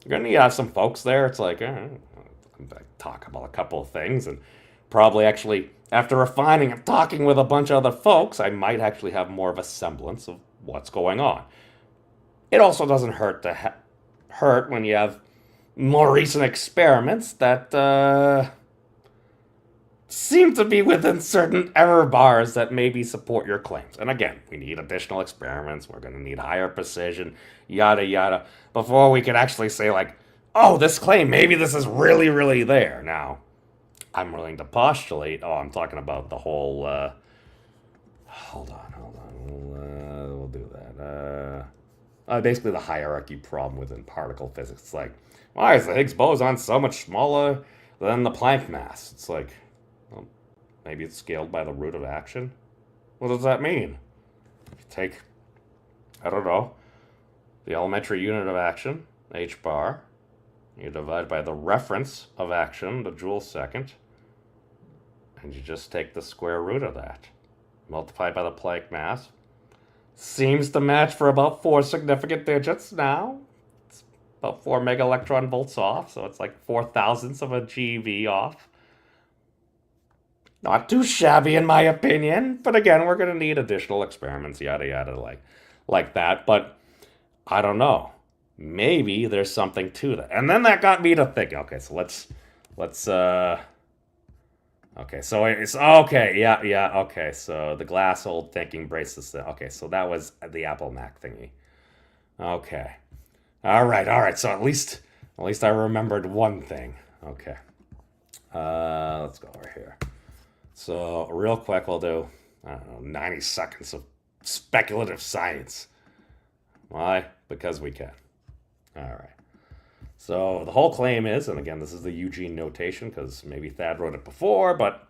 you're going to need to have some folks there. It's like, talk about a couple of things, and probably actually, after refining and talking with a bunch of other folks, I might actually have more of a semblance of what's going on. It also doesn't hurt to hurt when you have more recent experiments that seem to be within certain error bars that maybe support your claims. And again, we need additional experiments. We're going to need higher precision, yada, yada, before we can actually say, like, oh, this claim, maybe this is really, really there. Now, I'm willing to postulate, I'm talking about the whole, hold on, we'll do that. Basically the hierarchy problem within particle physics. It's like, why is the Higgs boson so much smaller than the Planck mass? It's like, well, maybe it's scaled by the root of action. What does that mean? If you take, I don't know, the elementary unit of action, h bar, you divide by the reference of action, the joule second, and you just take the square root of that. Multiplied by the Planck mass. Seems to match for about 4 significant digits now. It's about 4 mega electron volts off, so it's like 4/1000ths of a GeV off. Not too shabby in my opinion, but again, we're going to need additional experiments, yada yada, like that, but I don't know. Maybe there's something to that. And then that got me to think, okay, so let's okay, so it's, okay, yeah, okay, so the glass old thinking braces, okay, so that was the Apple Mac thingy. Okay. All right, so at least I remembered one thing. Okay. Let's go over here. So real quick, we'll do, I don't know, 90 seconds of speculative science. Why? Because we can. All right. So the whole claim is, and again, this is the Eugene notation, because maybe Thad wrote it before, but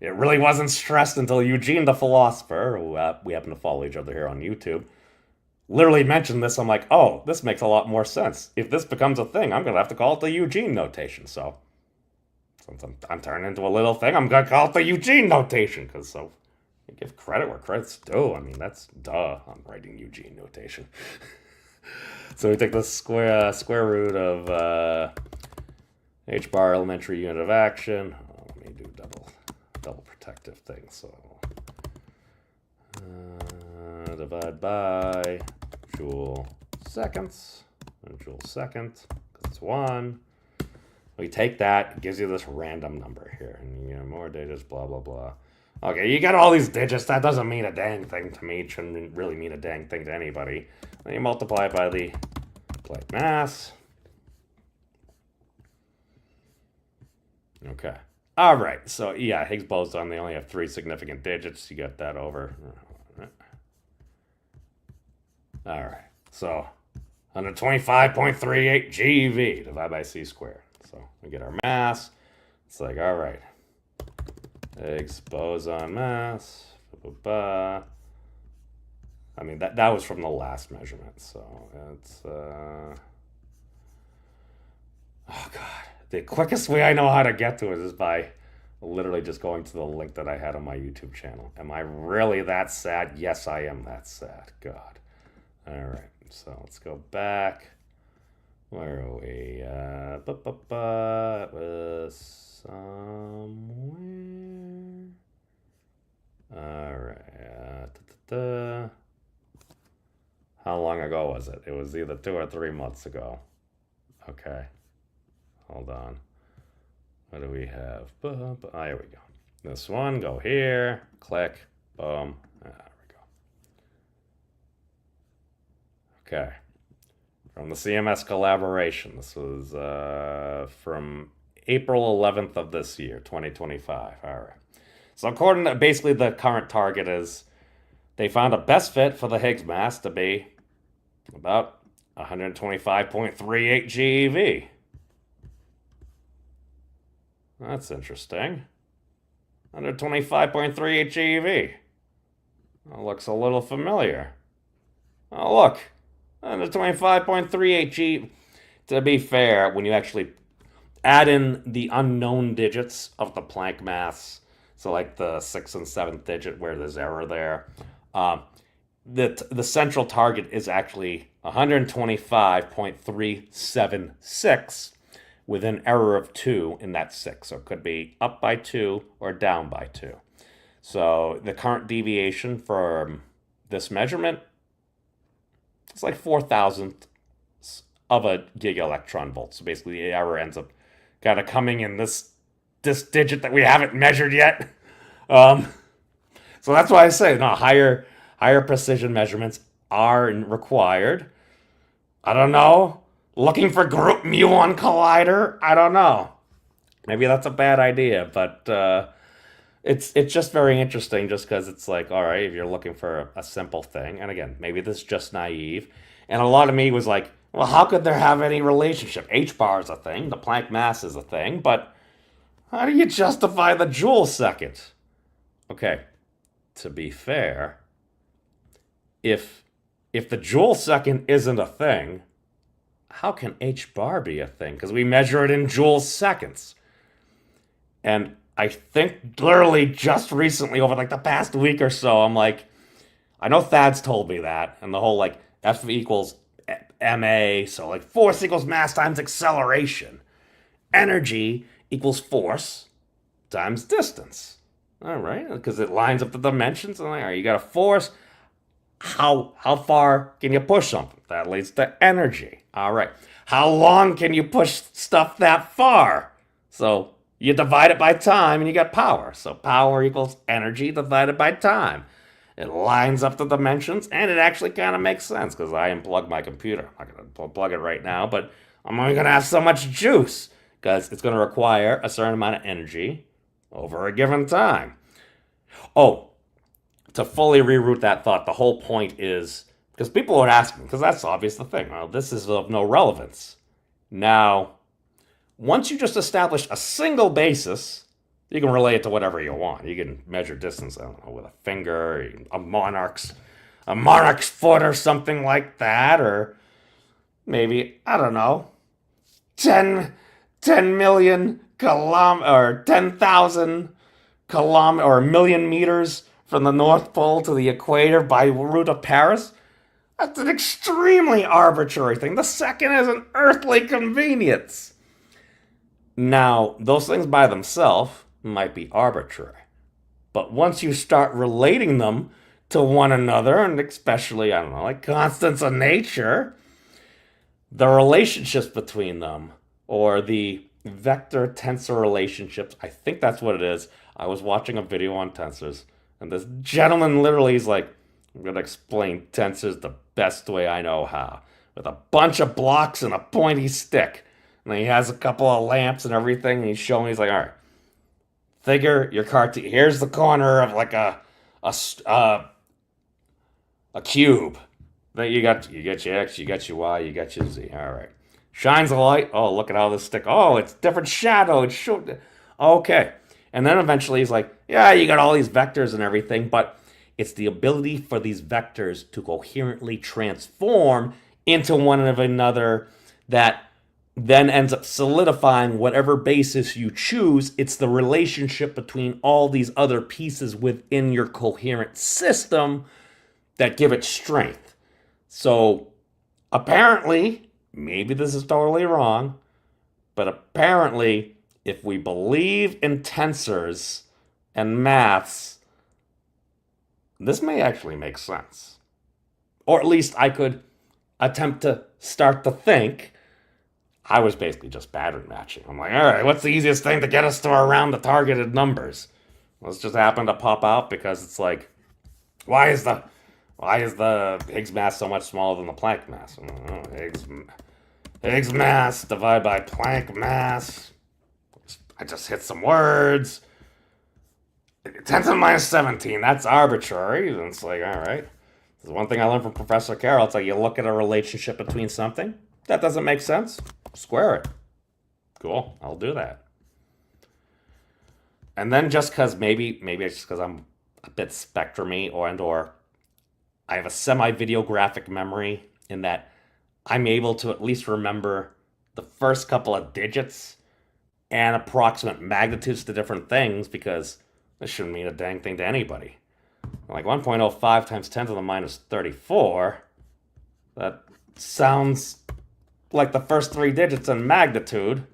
it really wasn't stressed until Eugene the philosopher, who we happen to follow each other here on YouTube, literally mentioned this. I'm like, oh, this makes a lot more sense. If this becomes a thing, I'm going to have to call it the Eugene notation. So since I'm turning into a little thing, I'm going to call it the Eugene notation, because so you give credit where credit's due. I mean, that's duh. I'm writing Eugene notation. So we take the square root of h bar elementary unit of action. Oh, let me do double protective thing. So divide by joule seconds, and joule second, because it's 1. We take that, it gives you this random number here, and you know, more digits, blah blah blah. Okay, you got all these digits. That doesn't mean a dang thing to me. It shouldn't really mean a dang thing to anybody. Then you multiply by the Planck mass. Okay. All right. So, yeah, Higgs boson, they only have 3 significant digits. You got that over. All right. So, 125.38 GeV divided by c squared. So, we get our mass. It's like, all right. Higgs boson mass I mean, that was from the last measurement, so it's... oh, God. The quickest way I know how to get to it is by literally just going to the link that I had on my YouTube channel. Am I really that sad? Yes, I am that sad. God. All right, so let's go back. Where are we? It was somewhere. All right. How long ago was it? It was either 2 or 3 months ago. Okay. Hold on. What do we have? Oh, here we go. This one, go here, click, boom. There we go. Okay. From the CMS collaboration. This was from April 11th of this year, 2025. All right. So according to basically the current target is they found a best fit for the Higgs mass to be about 125.38 GeV. That's interesting. 125.38 GeV. That looks a little familiar. Oh, look. 125.38 GeV. To be fair, when you actually add in the unknown digits of the Planck mass, so like the 6th and 7th digit where there's error there, the central target is actually 125.376 with an error of 2 in that 6. So it could be up by 2 or down by 2. So the current deviation for this measurement is like 4,000ths of a giga-electron volt. So basically the error ends up kind of coming in this digit that we haven't measured yet. So that's why I say no, higher precision measurements are required. I don't know. Looking for group muon collider? I don't know. Maybe that's a bad idea, but it's just very interesting just because it's like, all right, if you're looking for a simple thing, and again, maybe this is just naive, and a lot of me was like, well, how could there have any relationship? H-bar is a thing, the Planck mass is a thing, but how do you justify the joule second? Okay, to be fair, if the joule second isn't a thing, how can H-bar be a thing? Because we measure it in joule seconds. And I think literally just recently, over like the past week or so, I'm like, I know Thad's told me that, and the whole like F equals ma, so like force equals mass times acceleration. Energy equals force times distance. All right, because it lines up the dimensions. And like, all right, you got a force. How far can you push something? That leads to energy. All right. How long can you push stuff that far? So you divide it by time and you get power. So power equals energy divided by time. It lines up the dimensions and it actually kind of makes sense because I unplugged my computer. I'm not going to plug it right now, but I'm only going to have so much juice because it's going to require a certain amount of energy over a given time. Oh, to fully reroute that thought, the whole point is, because people would ask me, because that's obvious the thing, well, this is of no relevance. Now, once you just establish a single basis, you can relate it to whatever you want. You can measure distance, I don't know, with a finger, a monarch's foot or something like that, or maybe, I don't know, 10 million or 10,000 kilometers or a million meters from the North Pole to the equator by route of Paris. That's an extremely arbitrary thing. The second is an earthly convenience. Now, those things by themselves might be arbitrary. But once you start relating them to one another, and especially, I don't know, like constants of nature, the relationships between them, or the vector tensor relationships, I think that's what it is. I was watching a video on tensors, and this gentleman literally is like, I'm going to explain tensors the best way I know how, with a bunch of blocks and a pointy stick. And he has a couple of lamps and everything, and he's showing me, he's like, all right, figure your cartoon. Here's the corner of like a cube. Then you got your X, you got your Y, you got your Z. All right. Shines a light. Oh, look at how this stick. Oh, it's different shadow. It's short. Okay. And then eventually he's like, yeah, you got all these vectors and everything, but It's the ability for these vectors to coherently transform into one of another that then ends up solidifying whatever basis you choose. It's the relationship between all these other pieces within your coherent system that give it strength. So apparently, maybe this is totally wrong, but apparently, if we believe in tensors and maths, this may actually make sense. Or at least I could attempt to start to think. I was basically just pattern matching. I'm like, all right, what's the easiest thing to get us to around the targeted numbers? Well, this just happened to pop out because it's like, why is the Higgs mass so much smaller than the Planck mass? Higgs mass divided by Planck mass. I just hit some words. 10 to the minus 17, that's arbitrary. And it's like, all right. This is one thing I learned from Professor Carroll. It's like you look at a relationship between something. That doesn't make sense. Square it. Cool, I'll do that. And then just because maybe it's just because I'm a bit spectrumy or I have a semi-videographic memory in that I'm able to at least remember the first couple of digits and approximate magnitudes to different things, because this shouldn't mean a dang thing to anybody. Like 1.05 times 10 to the minus 34, that sounds like the first three digits in magnitude,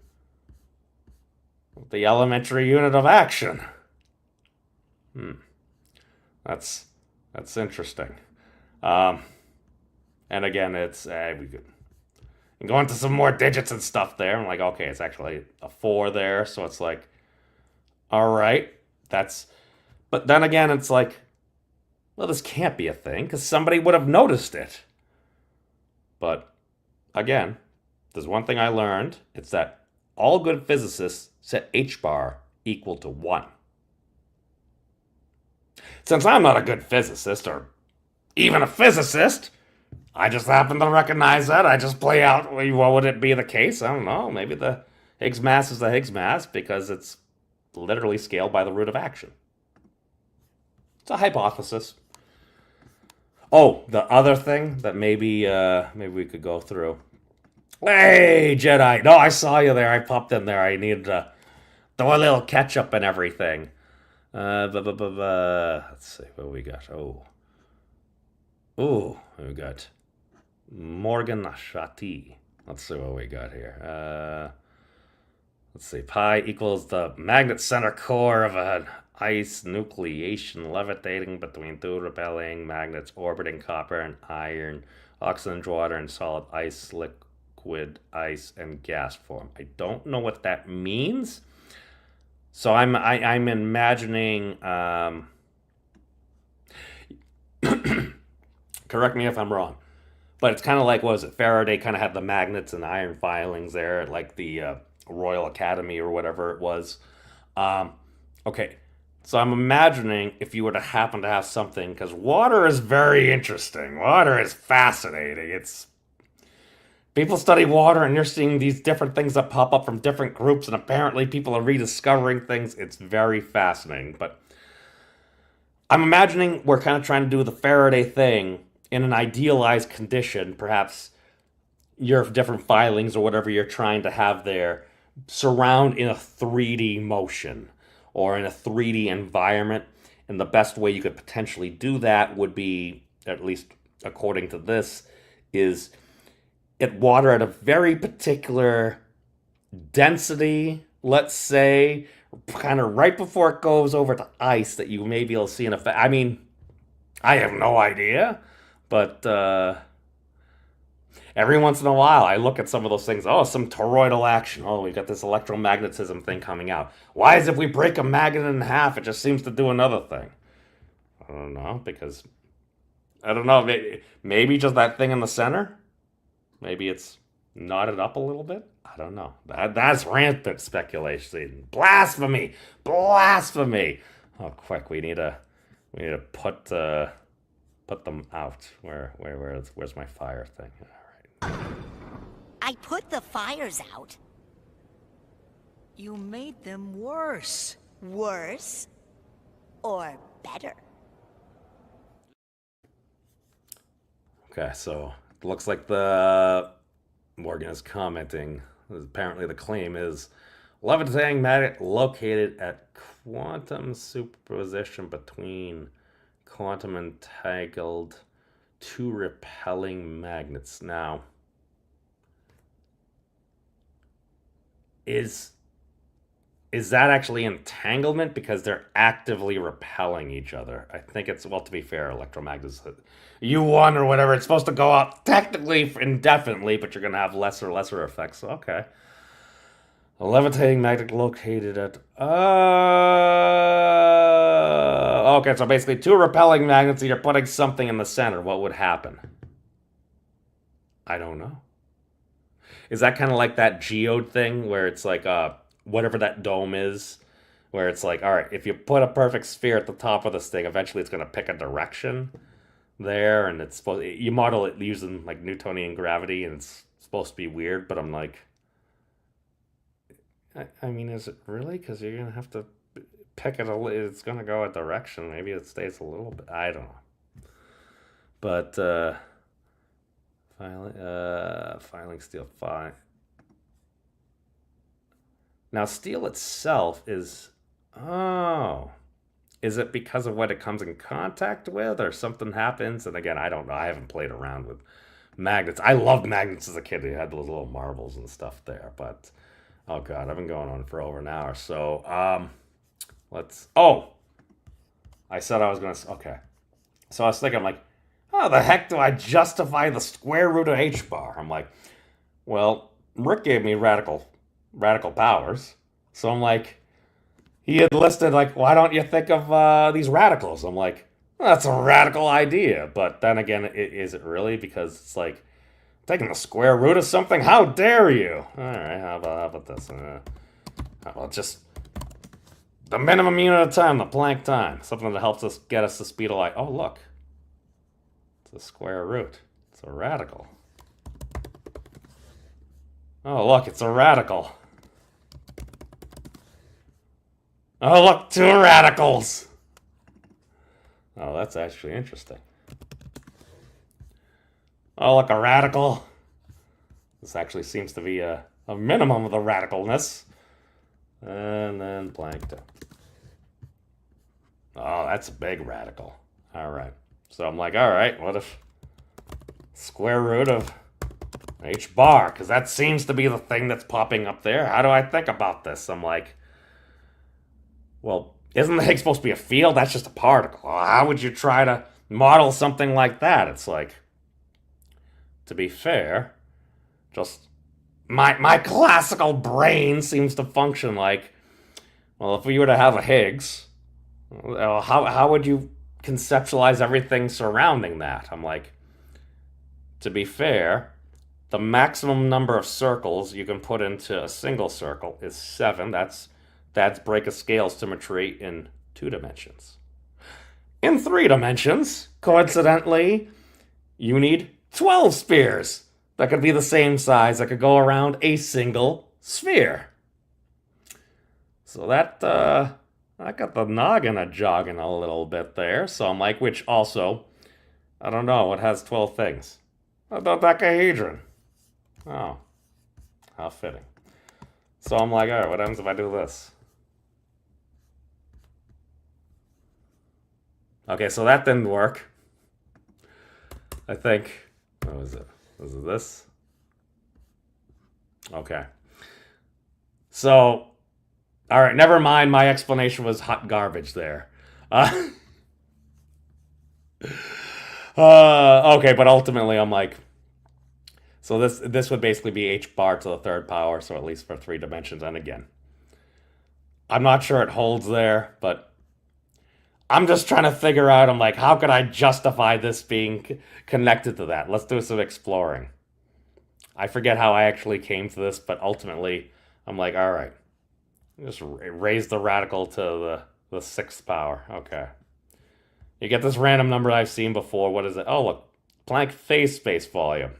the elementary unit of action. That's interesting. And again, it's we could go into some more digits and stuff there. I'm like, okay, it's actually a 4 there, so it's like, all right, but then again, it's like, well, this can't be a thing because somebody would have noticed it. But again, there's one thing I learned. It's that all good physicists set h bar equal to 1. Since I'm not a good physicist or even a physicist, I just happen to recognize that. I just play out, what would it be the case? I don't know. Maybe the Higgs mass is the Higgs mass because it's literally scaled by the root of action. It's a hypothesis. Oh, the other thing that maybe we could go through. Hey, Jedi. No, I saw you there. I popped in there. I needed to throw a little ketchup and everything. Let's see what we got. We got Morgan Shati. Let's see what we got here. Let's see. Pi equals the magnet center core of an ice nucleation levitating between two repelling magnets orbiting copper and iron, oxygen, water, and solid ice, liquid ice, and gas form. I don't know what that means. So I'm imagining. Correct me if I'm wrong, but it's kind of like, what was it? Faraday kind of had the magnets and iron filings there at like the Royal Academy or whatever it was. Okay, so I'm imagining if you were to happen to have something, because water is very interesting. Water is fascinating. People study water and you're seeing these different things that pop up from different groups, and apparently people are rediscovering things. It's very fascinating. But I'm imagining we're kind of trying to do the Faraday thing in an idealized condition. Perhaps your different filings or whatever you're trying to have there surround in a 3D motion or in a 3D environment. And the best way you could potentially do that would be, at least according to this, is water at a very particular density, let's say, kind of right before it goes over to ice, that you may be able to see an effect. I mean, I have no idea, but every once in a while I look at some of those things. Oh, some toroidal action. Oh, we've got this electromagnetism thing coming out. Why is if we break a magnet in half, it just seems to do another thing? I don't know, because, I don't know, maybe just that thing in the center? Maybe it's knotted up a little bit? I don't know. That's rampant speculation. Blasphemy! Blasphemy! Oh, quick! We need to put them out. Where's my fire thing? All right. I put the fires out. You made them worse. Worse or better? Okay, so it looks like the Morgan is commenting. Apparently, the claim is levitating magnet located at quantum superposition between quantum entangled two repelling magnets. Now, is that actually entanglement because they're actively repelling each other? I think it's, well, to be fair, electromagnets, U1 or whatever, it's supposed to go out technically indefinitely, but you're going to have lesser effects. So, okay. A levitating magnet located at... okay, so basically two repelling magnets and you're putting something in the center. What would happen? I don't know. Is that kind of like that geode thing where it's like whatever that dome is, where it's like, all right, if you put a perfect sphere at the top of this thing, eventually it's going to pick a direction there, and it's supposed, you model it using like Newtonian gravity, and it's supposed to be weird, but I'm like, I mean, is it really? Because you're going to have to pick it, it's going to go a direction. Maybe it stays a little bit, I don't know. But, filing steel, fine. Now, steel itself is... Oh. Is it because of what it comes in contact with, or something happens? And again, I don't know. I haven't played around with magnets. I loved magnets as a kid. They had those little marbles and stuff there. But, oh, God, I've been going on for over an hour. So, let's... Oh! I said I was going to... Okay. So I was thinking, I'm like, how the heck do I justify the square root of h bar? I'm like, well, Rick gave me radical powers. So I'm like, he had listed, like, why don't you think of these radicals? I'm like, well, that's a radical idea. But then again, is it really? Because it's like, taking the square root of something? How dare you? All right, how about this? How about just the minimum unit of time, the Planck time. Something that helps us get us the speed of light. Oh, look. It's a square root. It's a radical. Oh, look, it's a radical. Oh, look, two radicals. Oh, that's actually interesting. Oh, look, a radical. This actually seems to be a minimum of the radicalness. And then plankton. Oh, that's a big radical. All right. So I'm like, all right, what if square root of h bar? Because that seems to be the thing that's popping up there. How do I think about this? I'm like, well, isn't the Higgs supposed to be a field? That's just a particle. Well, how would you try to model something like that? It's like, to be fair, just my classical brain seems to function like, well, if we were to have a Higgs, how would you conceptualize everything surrounding that? I'm like, to be fair, the maximum number of circles you can put into a single circle is 7. That's break a scale symmetry in 2 dimensions. In 3 dimensions, coincidentally, you need 12 spheres that could be the same size, that could go around a single sphere. So that I got the noggin a-jogging a little bit there. So I'm like, which also, I don't know, it has 12 things. A dodecahedron. Oh, how fitting. So I'm like, all right, what happens if I do this? Okay, so that didn't work. I think, what was it? Was it this? Okay. So, all right, never mind. My explanation was hot garbage there. Okay, but ultimately I'm like, so this would basically be h bar to the 3rd power, so at least for 3 dimensions. And again, I'm not sure it holds there, but I'm just trying to figure out, I'm like, how could I justify this being connected to that? Let's do some exploring. I forget how I actually came to this, but ultimately, I'm like, all right, just raise the radical to the 6th power. Okay. You get this random number I've seen before. What is it? Oh, look, Planck phase space volume.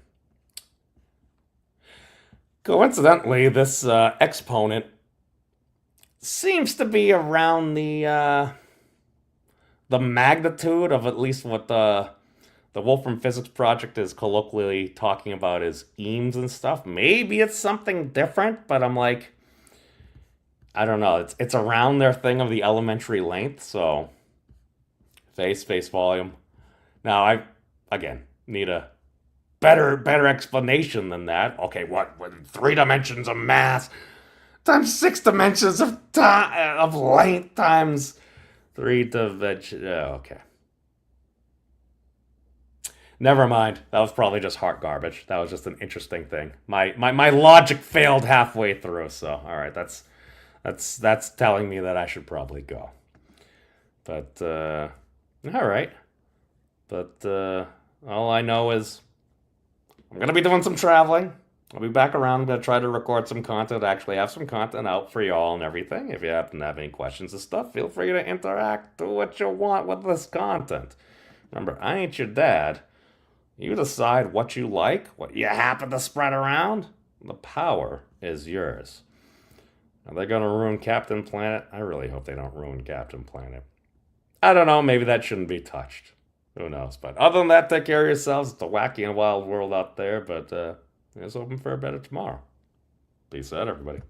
Coincidentally, this exponent seems to be around the magnitude of at least what the the Wolfram Physics Project is colloquially talking about is EAMS and stuff. Maybe it's something different, but I'm like, I don't know. It's around their thing of the elementary length, so face volume. Now I again need a better explanation than that. Okay, what 3 dimensions of mass times 6 dimensions of time of length times 3 dimensions. Okay. Never mind. That was probably just heart garbage. That was just an interesting thing. My logic failed halfway through, so all right, that's telling me that I should probably go. But all right. But all I know is I'm gonna be doing some traveling. I'll be back around. I'm gonna try to record some content. Actually, have some content out for y'all and everything. If you happen to have any questions and stuff, feel free to interact. Do what you want with this content. Remember, I ain't your dad. You decide what you like, what you happen to spread around. The power is yours. Are they going to ruin Captain Planet? I really hope they don't ruin Captain Planet. I don't know, maybe that shouldn't be touched. Who knows? But other than that, take care of yourselves. It's a wacky and wild world out there, but here's hoping for a better tomorrow. Peace out, everybody.